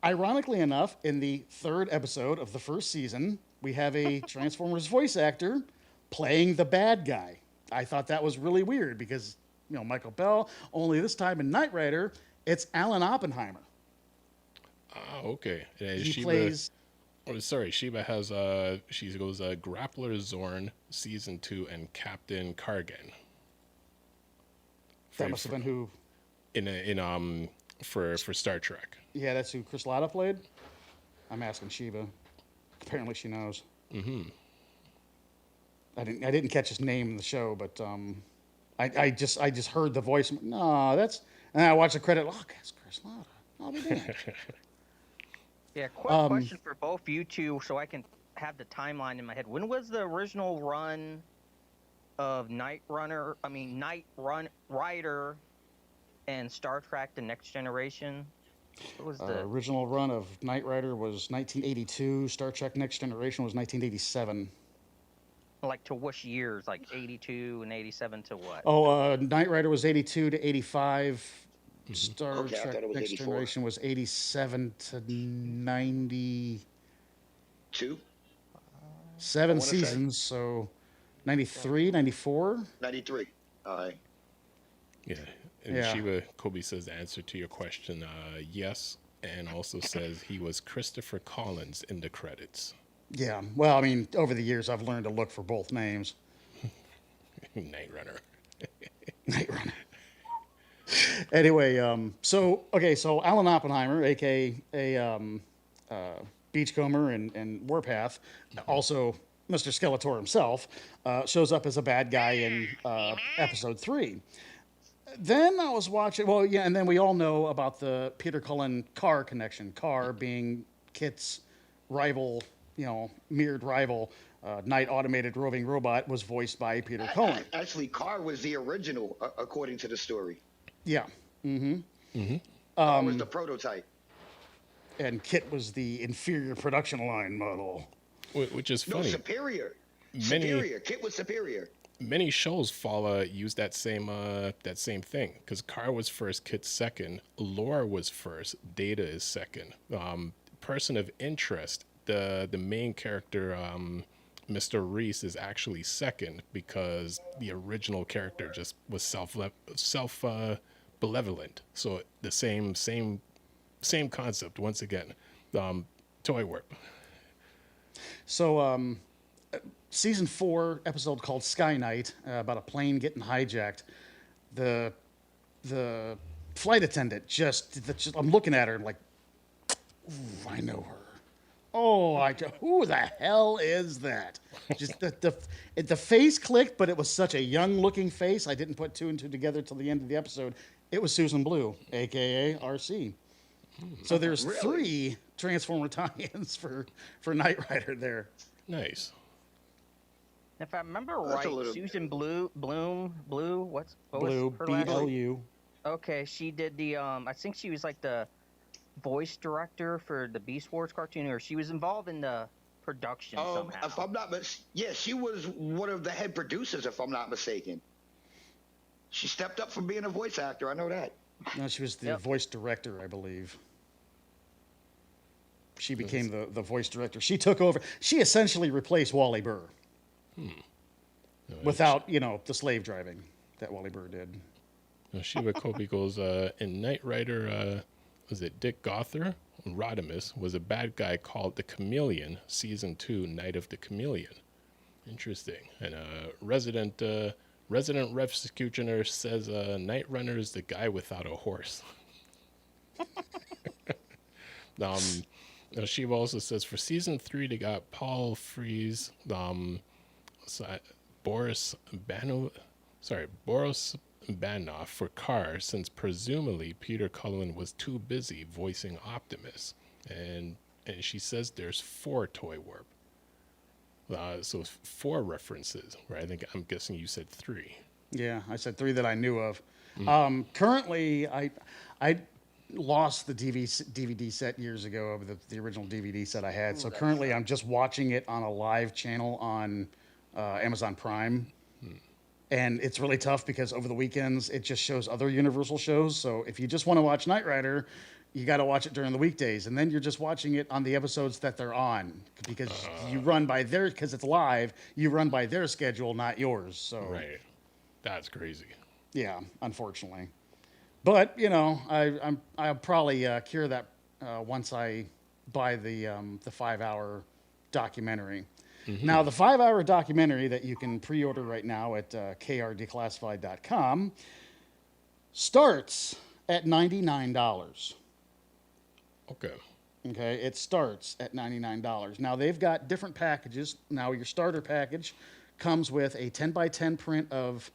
Ironically enough, in the third episode of the first season, we have a Transformers voice actor playing the bad guy. I thought that was really weird because, Michael Bell, only this time in Knight Rider, it's Alan Oppenheimer. Oh, okay. He plays... Oh, sorry, Sheba has she goes Grappler Zorn season 2 and Captain Kargan. That must have been who... For Star Trek. Yeah, that's who Chris Latta played. I'm asking Sheba. Apparently, she knows. Mm-hmm. I didn't catch his name in the show, but I just heard the voice. No, that's. And I watched the credit. Oh, that's Chris Latta. I'll be damned. Yeah, quick question for both you two, so I can have the timeline in my head. When was the original run of Knight Rider and Star Trek: The Next Generation? What was the original run of Knight Rider was 1982. Star Trek: Next Generation was 1987. like to which years? Like 82 and 87 to what? Oh, Knight Rider was 82 to 85. Mm-hmm. Star Okay, I thought Trek it was Next 84. Generation was 87 to 92. 7 wanna say. seasons, so 93, 94. 93. All right. Yeah. And Yeah. Sheba Kobe says the answer to your question, yes, and also says he was Christopher Collins in the credits. Yeah, well, I mean, over the years, I've learned to look for both names. Knight Runner. Knight Runner. Anyway, so Alan Oppenheimer, aka Beachcomber and Warpath, also Mr. Skeletor himself, shows up as a bad guy in episode 3. Then I was watching, well, yeah, and then we all know about the Peter Cullen Car connection. Car being Kit's rival, mirrored rival, Knight Automated Roving Robot, was voiced by Peter Cullen. Actually, Car was the original, according to the story. Yeah. Car was the prototype. And Kit was the inferior production line model. Which is No, funny. superior. Many- Superior. Kit was superior. Many shows use that same thing, because Car was first, Kit's second, Lore was first, Data is second. Person of interest, the main character, Mr. Reese, is actually second, because the original character just was self benevolent. So the same concept once again. ToyWarp. So, season 4 episode called Sky Knight, about a plane getting hijacked. The flight attendant I'm looking at her and like, ooh, I know her. Oh, who the hell is that? Just the face clicked, but it was such a young looking face. I didn't put 2 and 2 together till the end of the episode. It was Susan Blue, aka RC. So there's 3 Transformer tie-ins for Knight Rider there. Nice. If I remember That's a right, little- Susan Blue, what Blue, was her last name? BLU. Okay, she did the I think she was like the voice director for the Beast Wars cartoon, or she was involved in the production somehow. If I'm not she was one of the head producers, if I'm not mistaken. She stepped up from being a voice actor. I know that. No, she was the Yep. voice director, I believe. She became the voice director. She took over. She essentially replaced Wally Burr. Without, the slave driving that Wally Burr did. Shiba Kobe goes, in Knight Rider, was it Dick Gother? Rodimus was a bad guy called the Chameleon, Season 2, Night of the Chameleon. Interesting. And resident Executioner says Knight Runner is the guy without a horse. Shiva also says for Season 3, they got Paul Frees, Boris Banoff for Car, since presumably Peter Cullen was too busy voicing Optimus, and she says there's 4 ToyWarp. So 4 references, right? I'm guessing you said 3. Yeah, I said 3 that I knew of. Currently, I lost the DVD set years ago of the original DVD set I had. So currently, I'm just watching it on a live channel on Amazon Prime. And it's really tough because over the weekends, it just shows other Universal shows. So if you just want to watch Knight Rider, you got to watch it during the weekdays. And then you're just watching it on the episodes that they're on, because you run by because it's live, you run by their schedule, not yours. So Right. That's crazy. yeah, unfortunately. But, I'll probably cure that once I buy the 5-hour documentary. Now, the 5-hour documentary that you can pre-order right now at krdeclassified.com starts at $99. Okay. Okay, it starts at $99. Now, they've got different packages. Now, your starter package comes with a 10x10 print of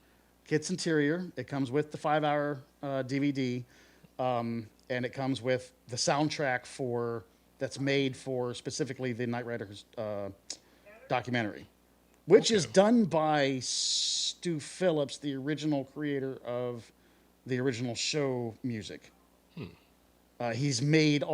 Kit's interior. It comes with the 5-hour DVD, and it comes with the soundtrack that's made for specifically the Knight Rider documentary, which is done by Stu Phillips, the original creator of the original show music. He's made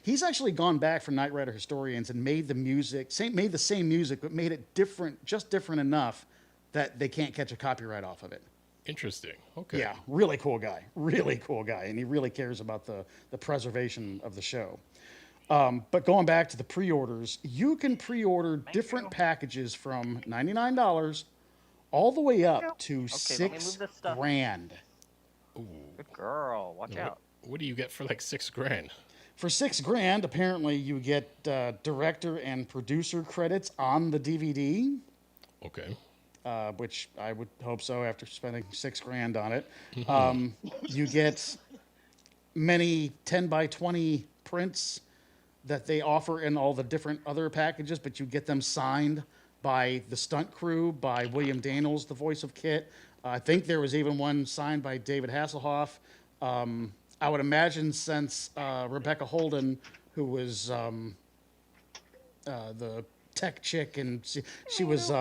he's actually gone back for Knight Rider historians and made the made the same music, but made it different, just different enough that they can't catch a copyright off of it. Interesting. Okay. Yeah, really cool guy, and he really cares about the preservation of the show. But going back to the pre-orders, you can pre-order different packages from $99 all the way up to Okay, let me move this stuff. $6,000. Good girl. Watch out. What do you get for like $6,000? For $6,000, apparently you get director and producer credits on the DVD, Okay. which I would hope so after spending $6,000 on it. You get many 10x20 prints that they offer in all the different other packages, but you get them signed by the stunt crew, by William Daniels, the voice of Kit. I think there was even one signed by David Hasselhoff. I would imagine since Rebecca Holden, who was the tech chick, and she was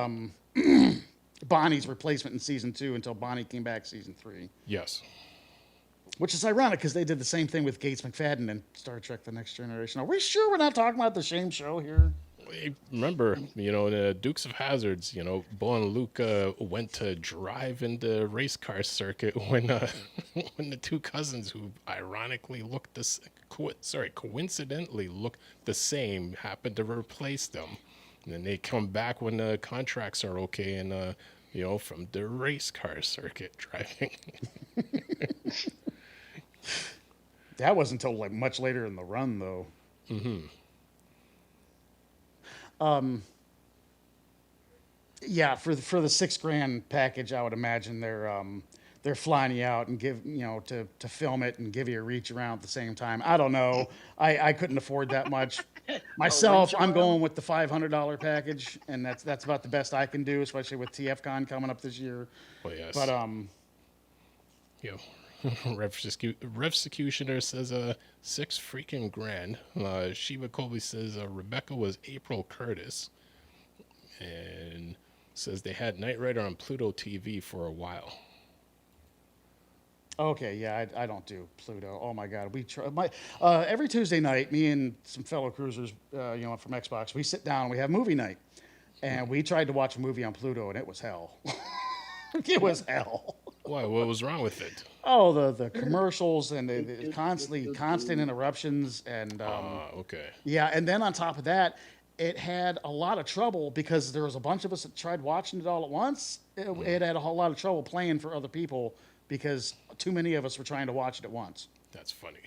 Bonnie's replacement in season 2 until Bonnie came back season 3. Yes. Which is ironic because they did the same thing with Gates McFadden in Star Trek: The Next Generation. Are we sure we're not talking about the same show here? Remember, in the Dukes of Hazzards, Bo and Luke went to drive in the race car circuit when when the two cousins, who ironically looked coincidentally looked the same, happened to replace them. And then they come back when the contracts are okay, and from the race car circuit driving. That wasn't until like much later in the run, though. Mm-hmm. Yeah, for the $6,000 package, I would imagine they're flying you out and give to film it and give you a reach around at the same time. I don't know. I couldn't afford that much myself. I'm going with the $500 package, and that's about the best I can do, especially with TFCon coming up this year. Well, yes. But Revsecutioner says $6 freaking grand. Shiva Colby says Rebecca was April Curtis, and says they had Knight Rider on Pluto TV for a while. Okay, yeah, I don't do Pluto. Oh my God, we try every Tuesday night. Me and some fellow cruisers, from Xbox, we sit down and we have movie night, and we tried to watch a movie on Pluto, and it was hell. It was hell. Why? What was wrong with it? Oh, the commercials and the constant interruptions and okay. Yeah, and then on top of that, it had a lot of trouble because there was a bunch of us that tried watching it all at once. It had a whole lot of trouble playing for other people because too many of us were trying to watch it at once. That's funny.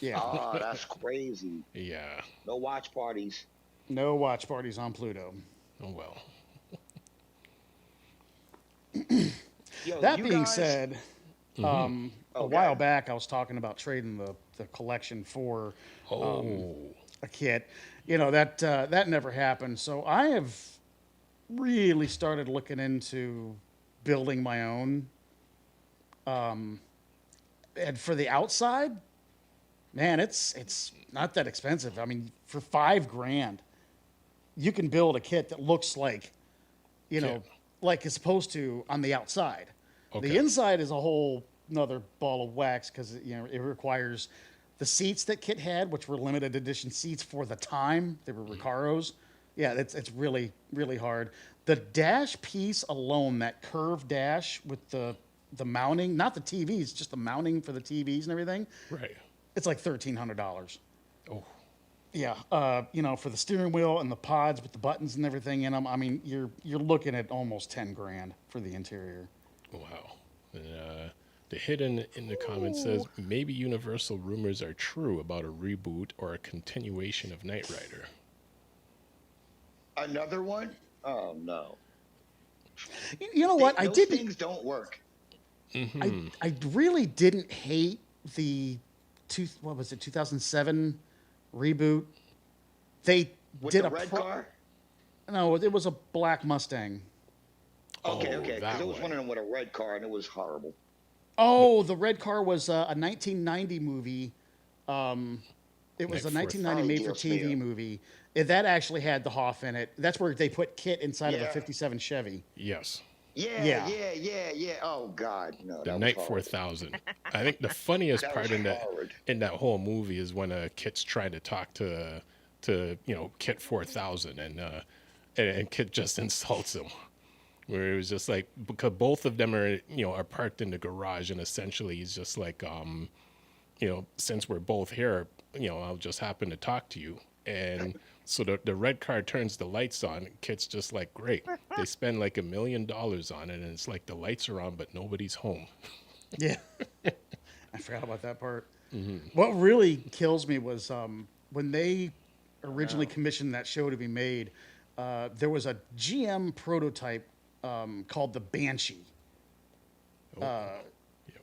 Yeah. Oh, that's crazy. Yeah. No watch parties. No watch parties on Pluto. Oh well. Yo, That you being guys- said, a Okay. while back I was talking about trading the collection for a kit. That never happened. So I have really started looking into building my own. And for the outside, man, it's not that expensive. I mean, for $5,000, you can build a kit that looks like, like it's supposed to on the outside. Okay. The inside is a whole another ball of wax because it requires the seats that Kit had, which were limited edition seats for the time. They were Recaros. Yeah, it's really, really hard. The dash piece alone, that curved dash with the mounting, not the TVs, just the mounting for the TVs and everything. Right. It's like $1,300. Oh. Yeah, for the steering wheel and the pods with the buttons and everything in them. I mean, you're looking at almost $10,000 for the interior. Wow. And, the hidden in the comments says maybe Universal rumors are true about a reboot or a continuation of Knight Rider. Another one? Oh no. You know what? Those things don't work. Mm-hmm. I really didn't hate the 2007 reboot. They With did the a red car? No, it was a black Mustang. Okay, Oh, okay. Because that there was way. one of them with a red car, and it was horrible. Oh, the red car was a 1990 movie. It was a Night 1990 Oh, made-for-TV Dios mío. movie. That actually had the Hoff in it. That's where they put Kit inside of a Yeah. 57 Chevy. Yes. Yeah. Oh God, no. The that was Night horrible. 4000. I think the funniest That part was in that horrid. whole movie is when Kit's trying to talk to Kit 4000 and Kit just insults him. Where it was just like, because both of them are parked in the garage, and essentially he's just like, since we're both here, I'll just happen to talk to you. And so the red car turns the lights on. And Kit's just like, great. They spend like $1 million on it, and it's like the lights are on, but nobody's home. Yeah. I forgot about that part. What really kills me was when they originally commissioned that show to be made, there was a GM prototype called the Banshee.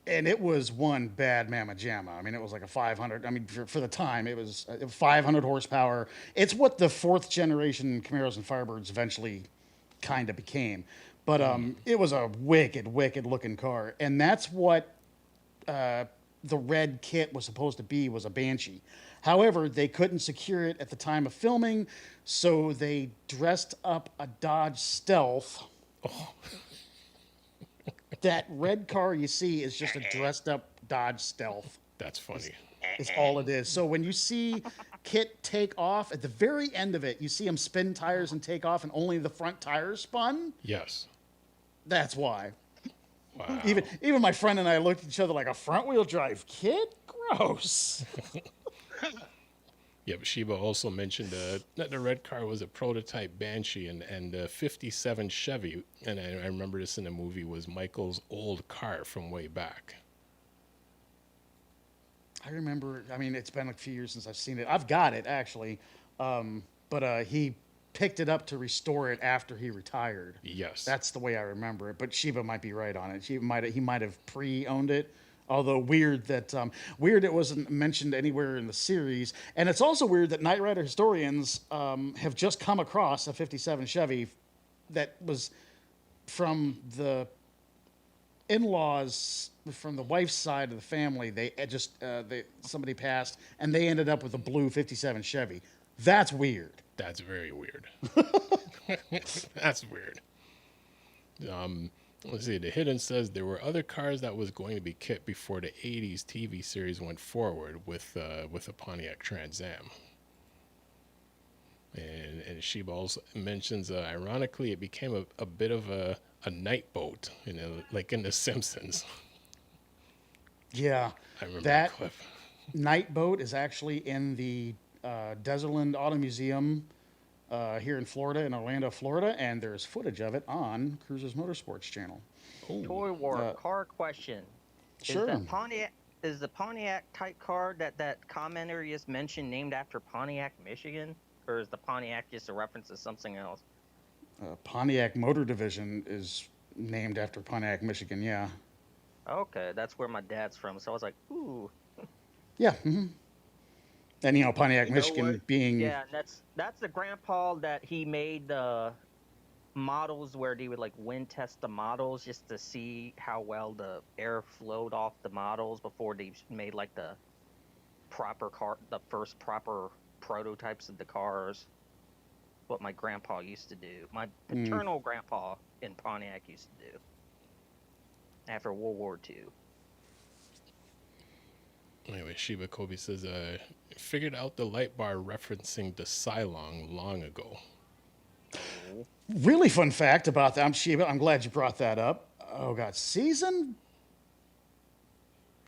and it was one bad mamma jamma. I mean, it was like a 500. I mean, for the time, it was 500 horsepower. It's what the fourth generation Camaros and Firebirds eventually kind of became. But it was a wicked, wicked looking car, and that's what the red kit was supposed to be, was a Banshee. However, they couldn't secure it at the time of filming, so they dressed up a Dodge Stealth. That red car you see is just a dressed up Dodge Stealth. That's funny. Is all it is. So when you see Kit take off, at the very end of it, you see him spin tires and take off, and only the front tires spun. Yes. That's why. Wow. Even my friend and I looked at each other like, a front wheel drive Kit? Gross. Yeah, but Sheba also mentioned that the red car was a prototype Banshee, and the 57 Chevy, and I remember this in the movie, was Michael's old car from way back. I remember, I mean, it's been a few years since I've seen it. I've got it, actually. But he picked it up to restore it after he retired. Yes. That's the way I remember it. But Sheba might be right on it. He might have pre-owned it. Although weird it wasn't mentioned anywhere in the series. And it's also weird that Knight Rider historians have just come across a 57 Chevy that was from the in-laws, from the wife's side of the family. Somebody passed, and they ended up with a blue 57 Chevy. That's weird. That's very weird. That's weird. Let's see. The Hidden says there were other cars that was going to be kit before the 80s TV series went forward with a Pontiac Trans Am. And Sheba also mentions, ironically, it became a bit of a night boat, like in The Simpsons. Yeah. I remember that clip. night boat is actually in the Desertland Auto Museum here in Florida, in Orlando, Florida, and there's footage of it on Cruisers Motorsports channel. ToyWarp car question. Sure. Is the Pontiac type car that commenter just mentioned named after Pontiac, Michigan? Or is the Pontiac just a reference to something else? Pontiac Motor Division is named after Pontiac, Michigan, yeah. Okay, that's where my dad's from. So I was like, ooh. Yeah. Mm-hmm. And, Pontiac, Michigan being... Yeah, that's the grandpa that he made the models where they would, like, wind test the models just to see how well the air flowed off the models before they made, like, the first proper prototypes of the cars. What my grandpa used to do. My paternal grandpa in Pontiac used to do after World War II. Anyway, Sheba Kobe says, figured out the light bar referencing the Cylon long ago. Really fun fact about that. Sheba, I'm glad you brought that up. Oh, God. Season?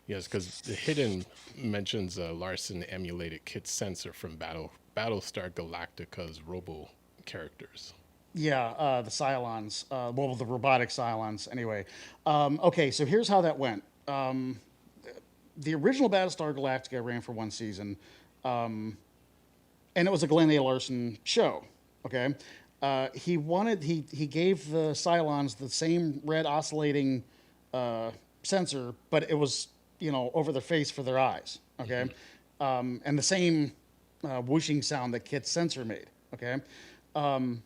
Yes, because the Hidden mentions Larson emulated Kit's sensor from Battlestar Galactica's robo characters. Yeah, the Cylons. The robotic Cylons. Anyway. Okay, so here's how that went. The original Battlestar Galactica ran for one season, and it was a Glenn A. Larson show. Okay, he gave the Cylons the same red oscillating sensor, but it was over their face for their eyes. Okay, and the same whooshing sound that Kit's sensor made. Okay, and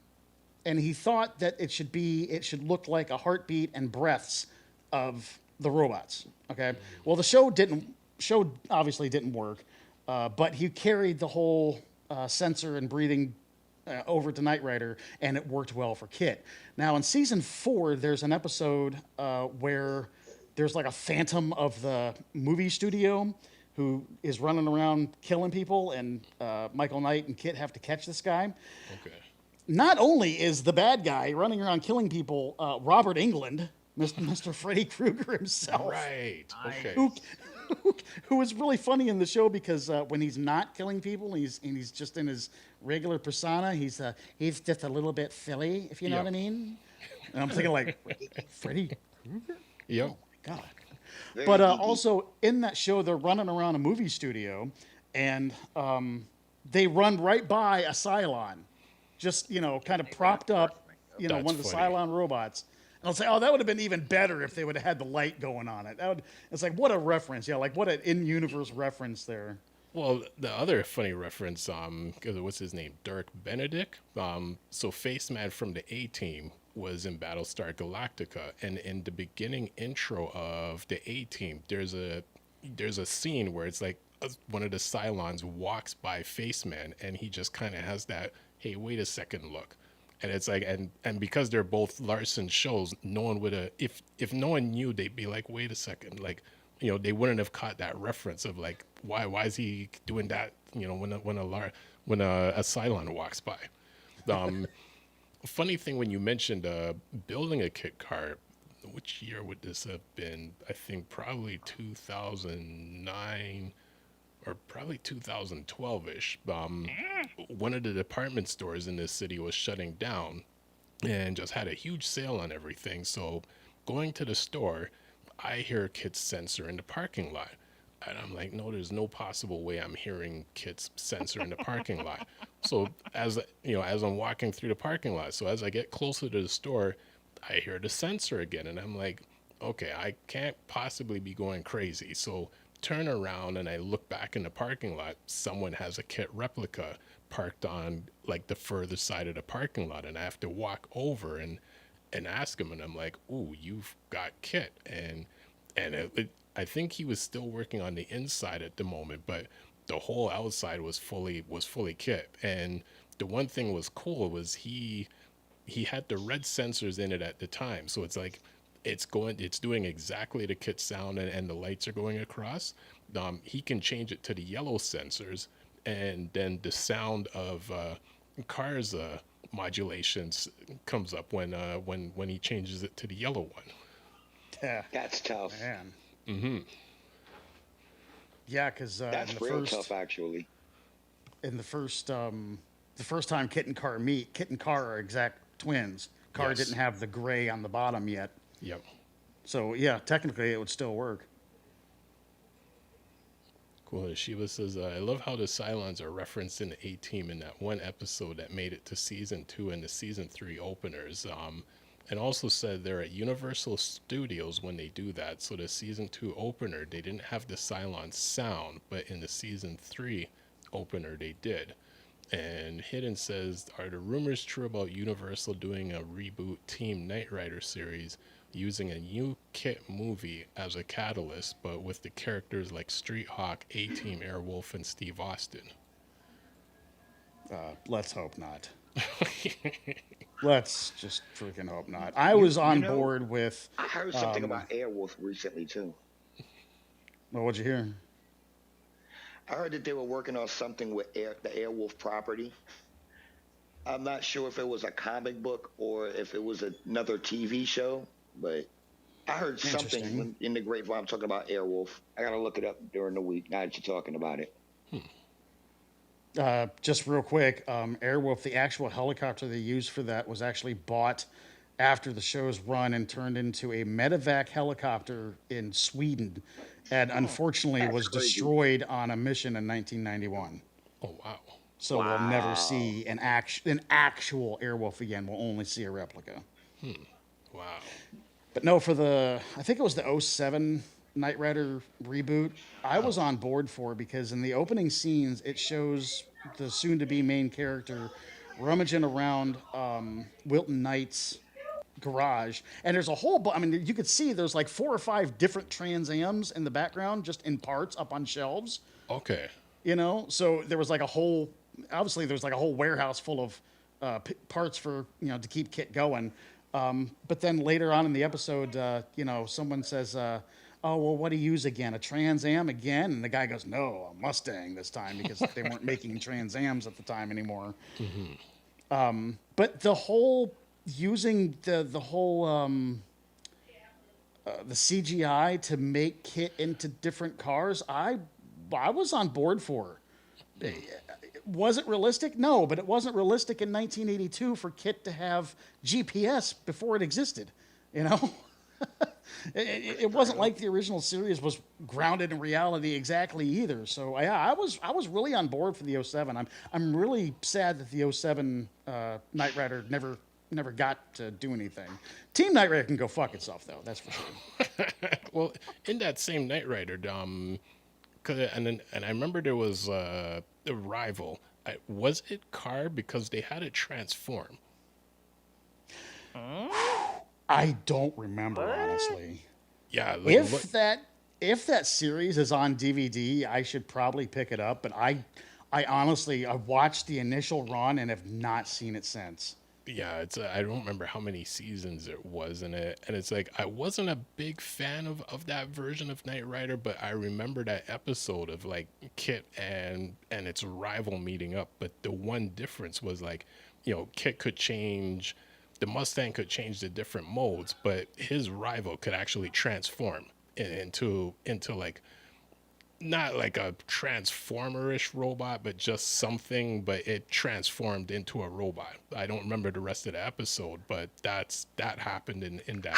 he thought that it should look like a heartbeat and breaths of the robots. Okay. Well, the show obviously didn't work, but he carried the whole sensor and breathing over to Knight Rider, and it worked well for Kit. Now, in season 4, there's an episode where there's like a phantom of the movie studio who is running around killing people, and Michael Knight and Kit have to catch this guy. Okay. Not only is the bad guy running around killing people, Robert England, Mr. Freddy Krueger himself. Right. Okay. Who was really funny in the show because when he's not killing people, he's just in his regular persona. He's just a little bit silly, if you know what I mean. And I'm thinking like, Freddy Krueger? Yep. Oh my God. But also in that show, they're running around a movie studio, and they run right by a Cylon, just kind of propped up, one of the funny. Cylon robots. I'll say, oh, that would have been even better if they would have had the light going on it. It's like, what a reference. Yeah, like what an in-universe reference there. Well, the other funny reference, what's his name? Dirk Benedict. So Faceman from the A-Team was in Battlestar Galactica, and in the beginning intro of the A-Team, there's a scene where it's like one of the Cylons walks by Faceman, and he just kind of has that, hey, wait a second look. And it's like, and because they're both Larson shows, no one would have, if no one knew, they'd be like, wait a second, like, they wouldn't have caught that reference of like, why is he doing that? When a Cylon walks by. Funny thing when you mentioned building a kit car, which year would this have been? I think probably 2009 or probably 2012-ish. One of the department stores in this city was shutting down and just had a huge sale on everything. So going to the store, I hear Kit's sensor in the parking lot. And I'm like, no, there's no possible way I'm hearing Kit's sensor in the parking lot. So as I'm walking through the parking lot, so as I get closer to the store, I hear the sensor again. And I'm like, okay, I can't possibly be going crazy. So turn around and I look back in the parking lot. Someone has a Kit replica parked on like the further side of the parking lot. And I have to walk over and ask him. And I'm like, ooh, you've got Kit. And I think he was still working on the inside at the moment, but the whole outside was fully Kit. And the one thing was cool was he had the red sensors in it at the time, so it's like it's doing exactly the Kit sound, and the lights are going across. He can change it to the yellow sensors, and then the sound of cars modulations comes up when he changes it to the yellow one. Yeah, That's tough. man. Mm-hmm. Yeah, because That's real tough, actually. in the first time Kit and Car meet, Kit and Car are exact twins. Car Yes. didn't have the gray on the bottom yet, Yep. so yeah, technically it would still work. Cool. Shiva says, I love how the Cylons are referenced in the A-Team in that one episode that made it to season 2 and the season 3 openers. And also said they're at Universal Studios when they do that. So the season 2 opener, they didn't have the Cylon sound, but in the season 3 opener, they did. And Hidden says, are the rumors true about Universal doing a reboot Team Knight Rider series using a new Kit movie as a catalyst, but with the characters like Street Hawk, A-Team, Airwolf, and Steve Austin? Let's hope not. Let's just freaking hope not. I was on board with. I heard something about Airwolf recently, too. Well, what'd you hear? I heard that they were working on something with the Airwolf property. I'm not sure if it was a comic book or if it was another TV show, but I heard something Interesting. in the grapevine talking about Airwolf. I got to look it up during the week now that you're talking about it. Just real quick, Airwolf, the actual helicopter they used for that was actually bought after the show's run and turned into a medevac helicopter in Sweden, and unfortunately was crazy. destroyed on a mission in 1991. Oh, wow. So we'll never see an actual Airwolf again. We'll only see a replica. Wow. But no, for I think it was the 2007 Knight Rider reboot, I was on board for, because in the opening scenes, it shows the soon-to-be main character rummaging around Wilton Knight's garage, and there's a whole you could see there's like 4 or 5 different Trans Ams in the background, just in parts up on shelves. Okay. So there was like a whole warehouse full of parts for, to keep Kit going. But then later on in the episode, someone says, oh, well, what do you use again? A Trans Am again? And the guy goes, no, a Mustang this time, because they weren't making Trans Ams at the time anymore. Mm-hmm. But the whole using the CGI to make Kit into different cars, I was on board for. Was it realistic? No, but it wasn't realistic in 1982 for Kit to have GPS before it existed. It wasn't like the original series was grounded in reality exactly either. So yeah, I was really on board for the 07. I'm really sad that the 07 Knight Rider never never got to do anything. Team Knight Rider can go fuck itself, though. That's for sure. Well, in that same Knight Rider, and I remember there was a rival. Was it Car because they had it transform? I don't remember, honestly. Yeah, If that series is on DVD, I should probably pick it up. But I honestly, I watched the initial run and have not seen it since. yeah, it's I don't remember how many seasons it was in it, and it's like I wasn't a big fan of that version of Knight Rider, but I remember that episode of like Kit and its rival meeting up. But the one difference was like, Kit could change, the Mustang could change the different modes, but his rival could actually transform into like not like a transformer-ish robot, but just something, but it transformed into a robot. I don't remember the rest of the episode, but that happened in that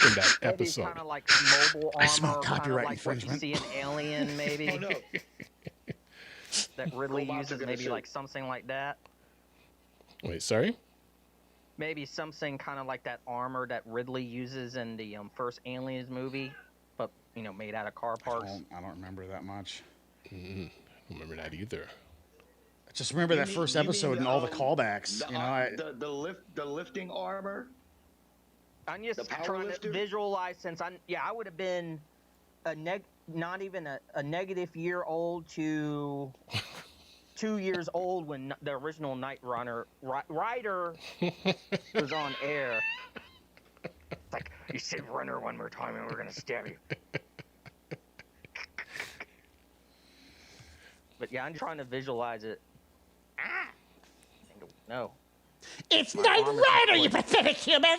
Maybe episode. kind of like mobile armor, I smell kind of copyright like what you infringement. see in Alien, maybe. Oh no. That Ridley Robots are uses, gonna maybe shoot. like something like that. Wait, sorry? Maybe something kind of like that armor that Ridley uses in the first Aliens movie, but made out of car parts. I don't remember that much. I don't remember that either. I just remember that first You mean episode and all the callbacks. The lifting armor. I'm just The power trying lifter? to visualize since I would have been not even a negative year old to 2 years old when the original Knight Rider was on air. It's like, you say runner one more time and we're gonna stab you. But yeah, I'm trying to visualize it. No. It's Knight Rider, you pathetic human!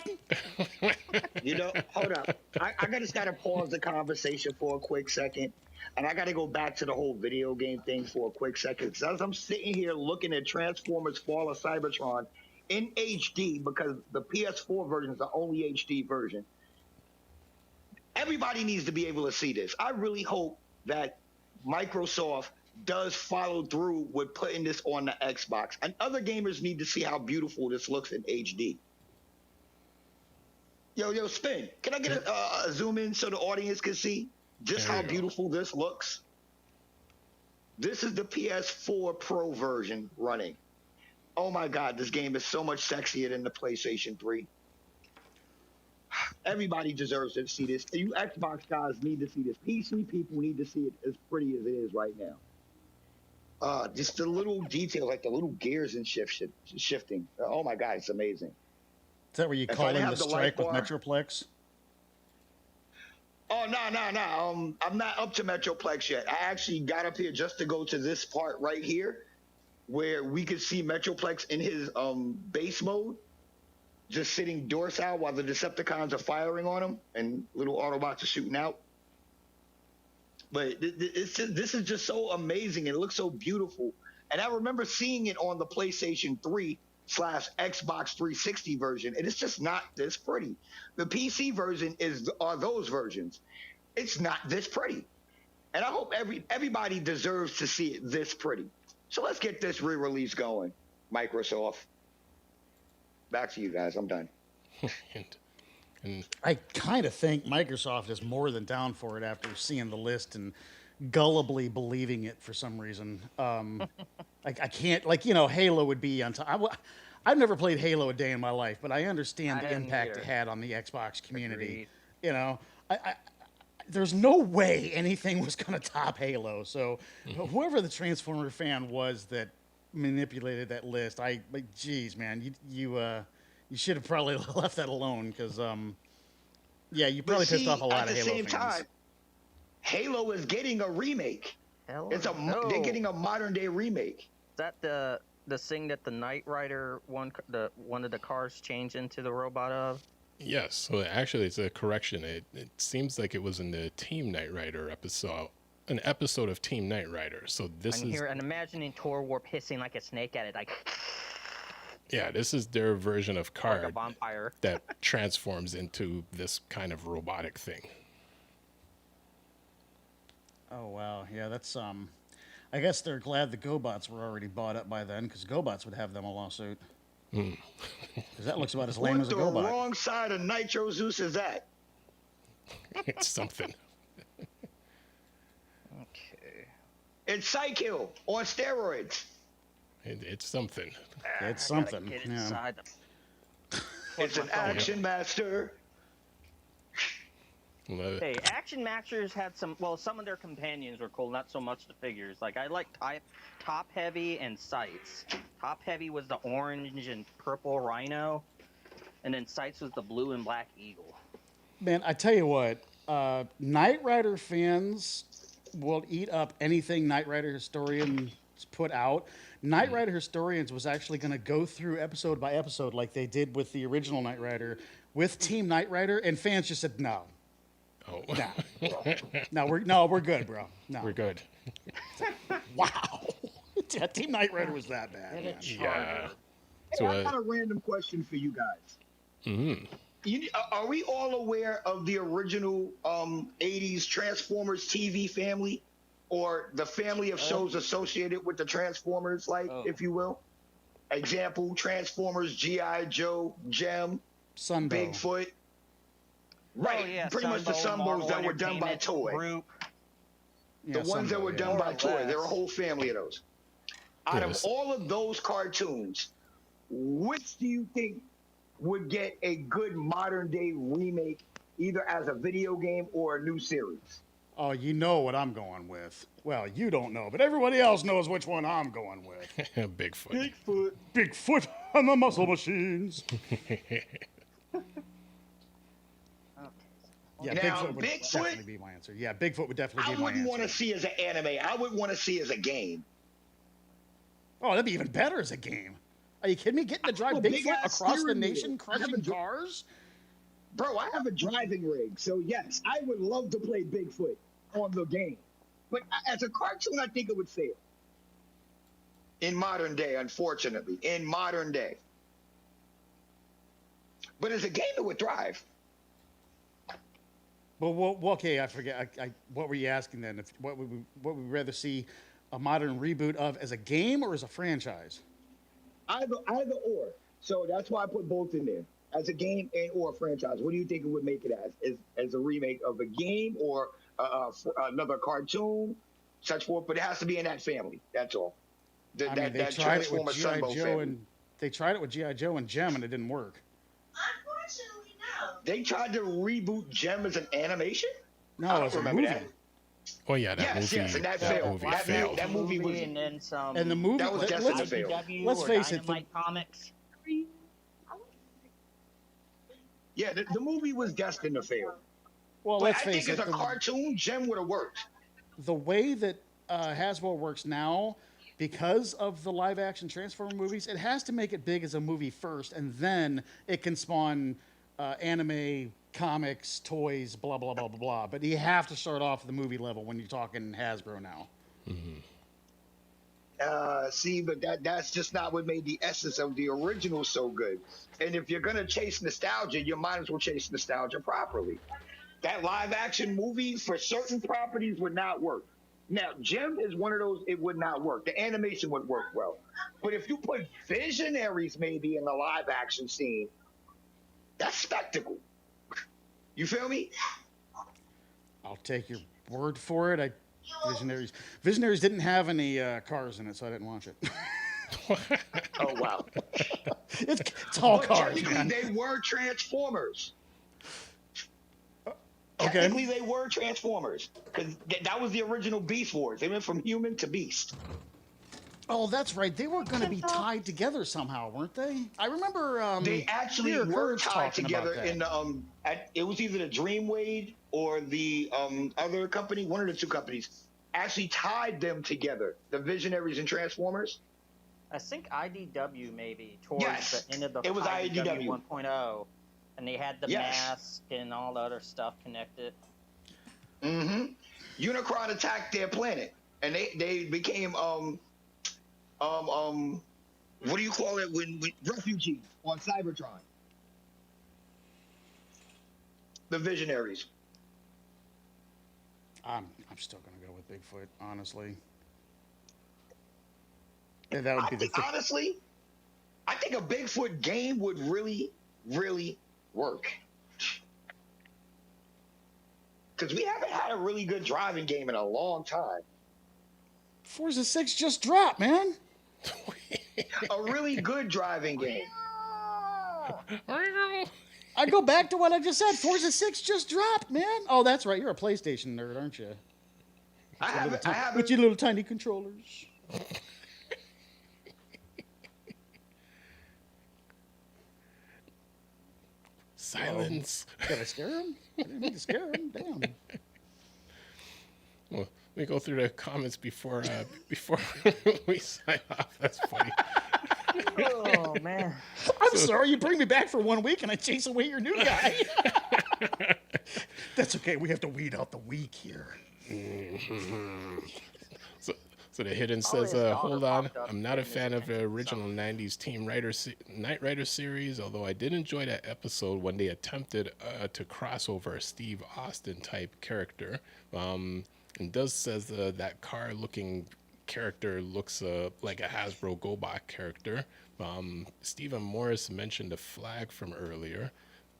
Hold up. I just gotta pause the conversation for a quick second. And I gotta go back to the whole video game thing for a quick second. Because as I'm sitting here looking at Transformers Fall of Cybertron in HD, because the PS4 version is the only HD version, everybody needs to be able to see this. I really hope that Microsoft does follow through with putting this on the Xbox. And other gamers need to see how beautiful this looks in HD. Yo, Spin, can I get a zoom in so the audience can see just There how you go. beautiful this looks? This is the PS4 Pro version running. Oh my God, this game is so much sexier than the PlayStation 3. Everybody deserves to see this. You Xbox guys need to see this. PC people need to see it as pretty as it is right now. Just the little details, like the little gears and shifting. Oh my God, it's amazing. Is that where you If call I in didn't the have the strike with light bar- Metroplex? Oh, no. I'm not up to Metroplex yet. I actually got up here just to go to this part right here where we could see Metroplex in his base mode, just sitting dorsal while the Decepticons are firing on him and little Autobots are shooting out. But this is just so amazing and it looks so beautiful. And I remember seeing it on the PlayStation 3/Xbox 360 version, and it's just not this pretty. The PC version are those versions. It's not this pretty. And I hope everybody deserves to see it this pretty. So let's get this re-release going, Microsoft. Back to you guys. I'm done. and I kind of think Microsoft is more than down for it after seeing the list and gullibly believing it for some reason. I can't, Halo would be on top. I've never played Halo a day in my life, but I understand I the didn't impact either. it had on the Xbox community. Agreed. There's no way anything was going to top Halo. So whoever the Transformer fan was that manipulated that list, geez, man, you should have probably left that alone because, you probably pissed off a lot of Halo fans. At the same time, Halo is getting a remake. Hell They're getting a modern day remake. Is that the thing that the Knight Rider one of the cars changed into the robot of? yes, so actually it's a correction. It seems like it was in the Team Knight Rider episode, an episode of Team Knight Rider. So this is And imagining ToyWarp hissing like a snake at it, like this is their version of like a Card vampire. that transforms into this kind of robotic thing. Oh, wow. Yeah, that's, I guess they're glad the GoBots were already bought up by then because GoBots would have them a lawsuit. Because that looks about as lame What as a the GoBot. wrong side of Nitro Zeus is that? It's something. Okay. It's Psykill on steroids. It's something. It's I gotta something. Get Yeah. inside the It's an action master. Hey, Action Masters had some. Well, some of their companions were cool. Not so much the figures. Like I like Top Heavy and Sights. Top Heavy was the orange and purple Rhino, and then Sights was the blue and black Eagle. Man, I tell you what, Knight Rider fans will eat up anything Knight Rider Historians put out. Knight Rider Historians was actually going to go through episode by episode like they did with the original Knight Rider with Team Knight Rider, and fans just said no. Oh, No, we're good, bro. No, we're good. Wow, yeah, Team Knight Rider was that bad. Man. Yeah. Hey, So, I got a random question for you guys. Are we all aware of the original 80s Transformers TV family? Or the family of shows associated with the Transformers, if you will? Example, Transformers, G.I. Joe, Gem, Sunbow. Bigfoot. Right, Oh, yeah, pretty much the Sunbow, Sunbows Marvel that were done by Entertainment Toy. Group. Yeah, The ones that Sunbow, were yeah. done by More or Toy. There were a less. whole family of those. Out of Yes. all of those cartoons, which do you think would get a good modern day remake, either as a video game or a new series? Oh, you know what I'm going with. Well, you don't know, but everybody else knows which one I'm going with. Bigfoot. Bigfoot and the Muscle Machines. Yeah, Now, Bigfoot would Bigfoot- definitely be my answer. Yeah, Bigfoot would definitely I be my wouldn't answer. want to see as an anime. I would want to see as a game. Oh, that'd be even better as a game. Are you kidding me? Getting to drive a Bigfoot big-ass across the steering wheel. nation, I have crushing a dr- cars? Bro, I have a driving rig, so yes, I would love to play Bigfoot on the game. But as a cartoon, I think it would fail. In modern day, unfortunately. In modern day. But as a game, it would thrive. Well, okay, I forget. What were you asking then? What would we rather see a modern reboot of as a game or as a franchise? Either or. So that's why I put both in there. As a game and or a franchise. What do you think it would make it as a remake of a game or another cartoon, such forth? But it has to be in that family. That's all. They tried it with Transformer G.I. Sunbow Joe family. and they tried it with G.I. Joe and Gem and it didn't work. Unfortunately, no. They tried to reboot Gem as an animation? No, I don't it's a remember movie. that. Oh yeah, that Yes, movie. yes, and that that failed. movie That failed. That movie was. and then some. And the movie, That was let's, destined to fail. IDW let's or face it, Dynamite Comics. Yeah, the movie was destined to fail. well, But let's I face think it, as a cartoon, Gem would have worked. the way that Hasbro works now, because of the live-action Transformer movies, it has to make it big as a movie first, and then it can spawn anime, comics, toys, blah, blah, blah, blah, blah. But you have to start off at the movie level when you're talking Hasbro now. See, but that's just not what made the essence of the original so good. And if you're gonna chase nostalgia, you might as well chase nostalgia properly. That live action movie for certain properties would not work. Now, Gem is one of those, it would not work. The animation would work well. But if you put Visionaries maybe in the live action scene, that's spectacle. You feel me? I'll take your word for it. Visionaries didn't have any cars in it, so I didn't watch it. Oh, wow. it's all But cars, technically, man. they were Transformers. Okay. Technically, they were Transformers. Because that was the original Beast Wars. They went from human to beast. Oh, that's right. They were going to be tied together somehow, weren't they? I remember. They actually Peter were Kurtz tied talking together about that. in the it was either the Dreamwave or the other company, one of the two companies, actually tied them together. The Visionaries and Transformers. I think IDW maybe towards Yes, the end of the it was IDW. 1.0, and they had the Yes. mask and all the other stuff connected. Mm-hmm. Unicron attacked their planet, and they became what do you call it when refugees on Cybertron? The Visionaries. I'm still going to go with Bigfoot, honestly. And that would be the thing. Honestly, I think a Bigfoot game would really, really work. Because we haven't had a really good driving game in a long time. Forza 6 just dropped, man. A really good driving game. I go back to what I just said. Forza 6 just dropped, man. Oh, that's right. You're a PlayStation nerd, aren't you? I haven't. With your little tiny controllers. Silence. Did I scare him? I didn't mean to scare him. Damn. Well, let me go through the comments before we sign off. That's funny. Oh man. I'm sorry. You bring me back for 1 week and I chase away your new guy. That's okay. We have to weed out the weak here. So the hidden says, hold on, I'm not a fan of the original 90s Knight Rider series, although I did enjoy that episode when they attempted to cross over a Steve Austin type character. And does says that car-looking character looks like a Hasbro GoBot character. Stephen Morris mentioned the flag from earlier.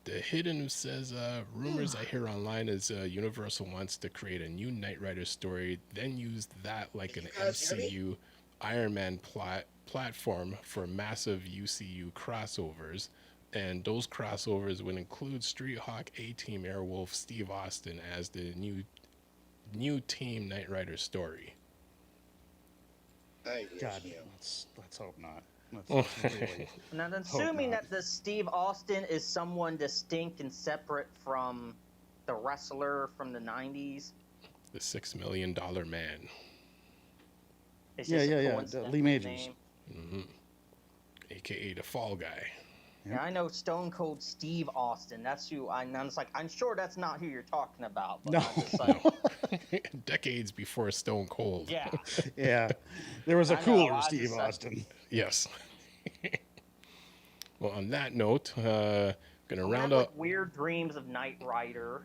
The Hidden who says, rumors I hear online is Universal wants to create a new Knight Rider story, then use that like an MCU Iron Man platform for massive UCU crossovers. And those crossovers would include Street Hawk, A-Team, Airwolf, Steve Austin as the new team Knight Rider story. God, let's hope not. Really Now, assuming that the Steve Austin is someone distinct and separate from the wrestler from the 90s. The $6 Million Man. It's Yeah, just a yeah, yeah. coincidental Lee Majors. name. Mm-hmm. AKA the Fall Guy. Yeah, I know Stone Cold Steve Austin. That's who I'm just like, I'm sure that's not who you're talking about. But No. I'm just like, Decades before Stone Cold. yeah. Yeah. There was a I know, cooler I Steve just, Austin. Yes. Well, on that note, gonna I round have, up. like, weird dreams of Knight Rider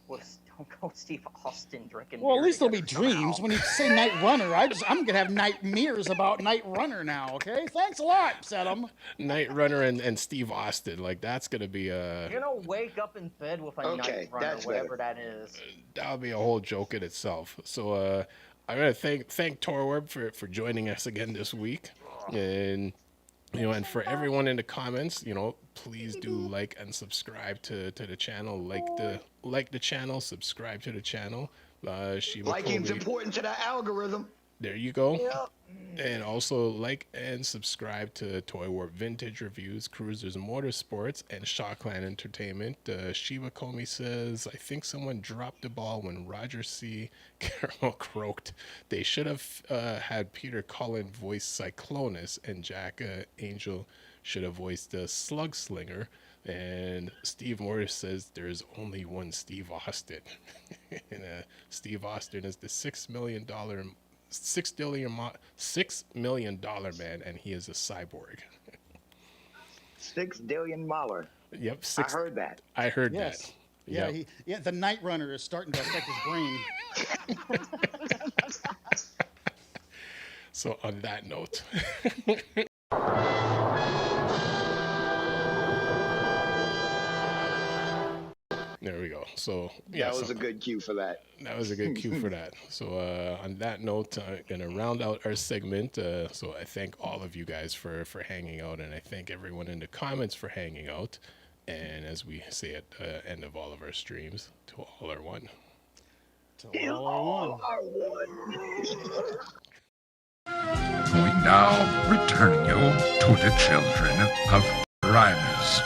with Stone Cold Steve Austin drinking Well, beer at least there'll be together somehow. dreams. When you say Night Runner, I'm gonna have nightmares about Night Runner now. Okay, thanks a lot, Sedum. Knight Runner and Steve Austin. Like, that's gonna be You're gonna wake up in bed with a Okay, Knight Runner, that's whatever that is. that'll be a whole joke in itself. So I'm gonna thank ToyWarp for joining us again this week, and and for everyone in the comments, please do like and subscribe to the channel. Like the channel, subscribe to the channel. Shiva Liking's Kobe, important to the algorithm. there you go. And also like and subscribe to ToyWarp Vintage Reviews, Cruisers Motorsports, and Shockland Entertainment. Shiva Komi says, I think someone dropped the ball when Roger C. Carroll croaked. They should have had Peter Cullen voice Cyclonus, and Jack Angel should have voiced the Slug Slinger. And Steve Morris says there's only one Steve Austin. And Steve Austin is the $6 million man, and he is a cyborg. $6 billion. Yep, I heard that. I heard Yes. that. Yeah, Yep. the Night Runner is starting to affect his brain. So on that note, there we go. So yeah, That was a good cue for that. that was a good cue for that. So on that note, I'm gonna round out our segment. So I thank all of you guys for hanging out, and I thank everyone in the comments for hanging out. And as we say at the end of all of our streams, to all are one. To all I want. We now return you to the Children of Primus.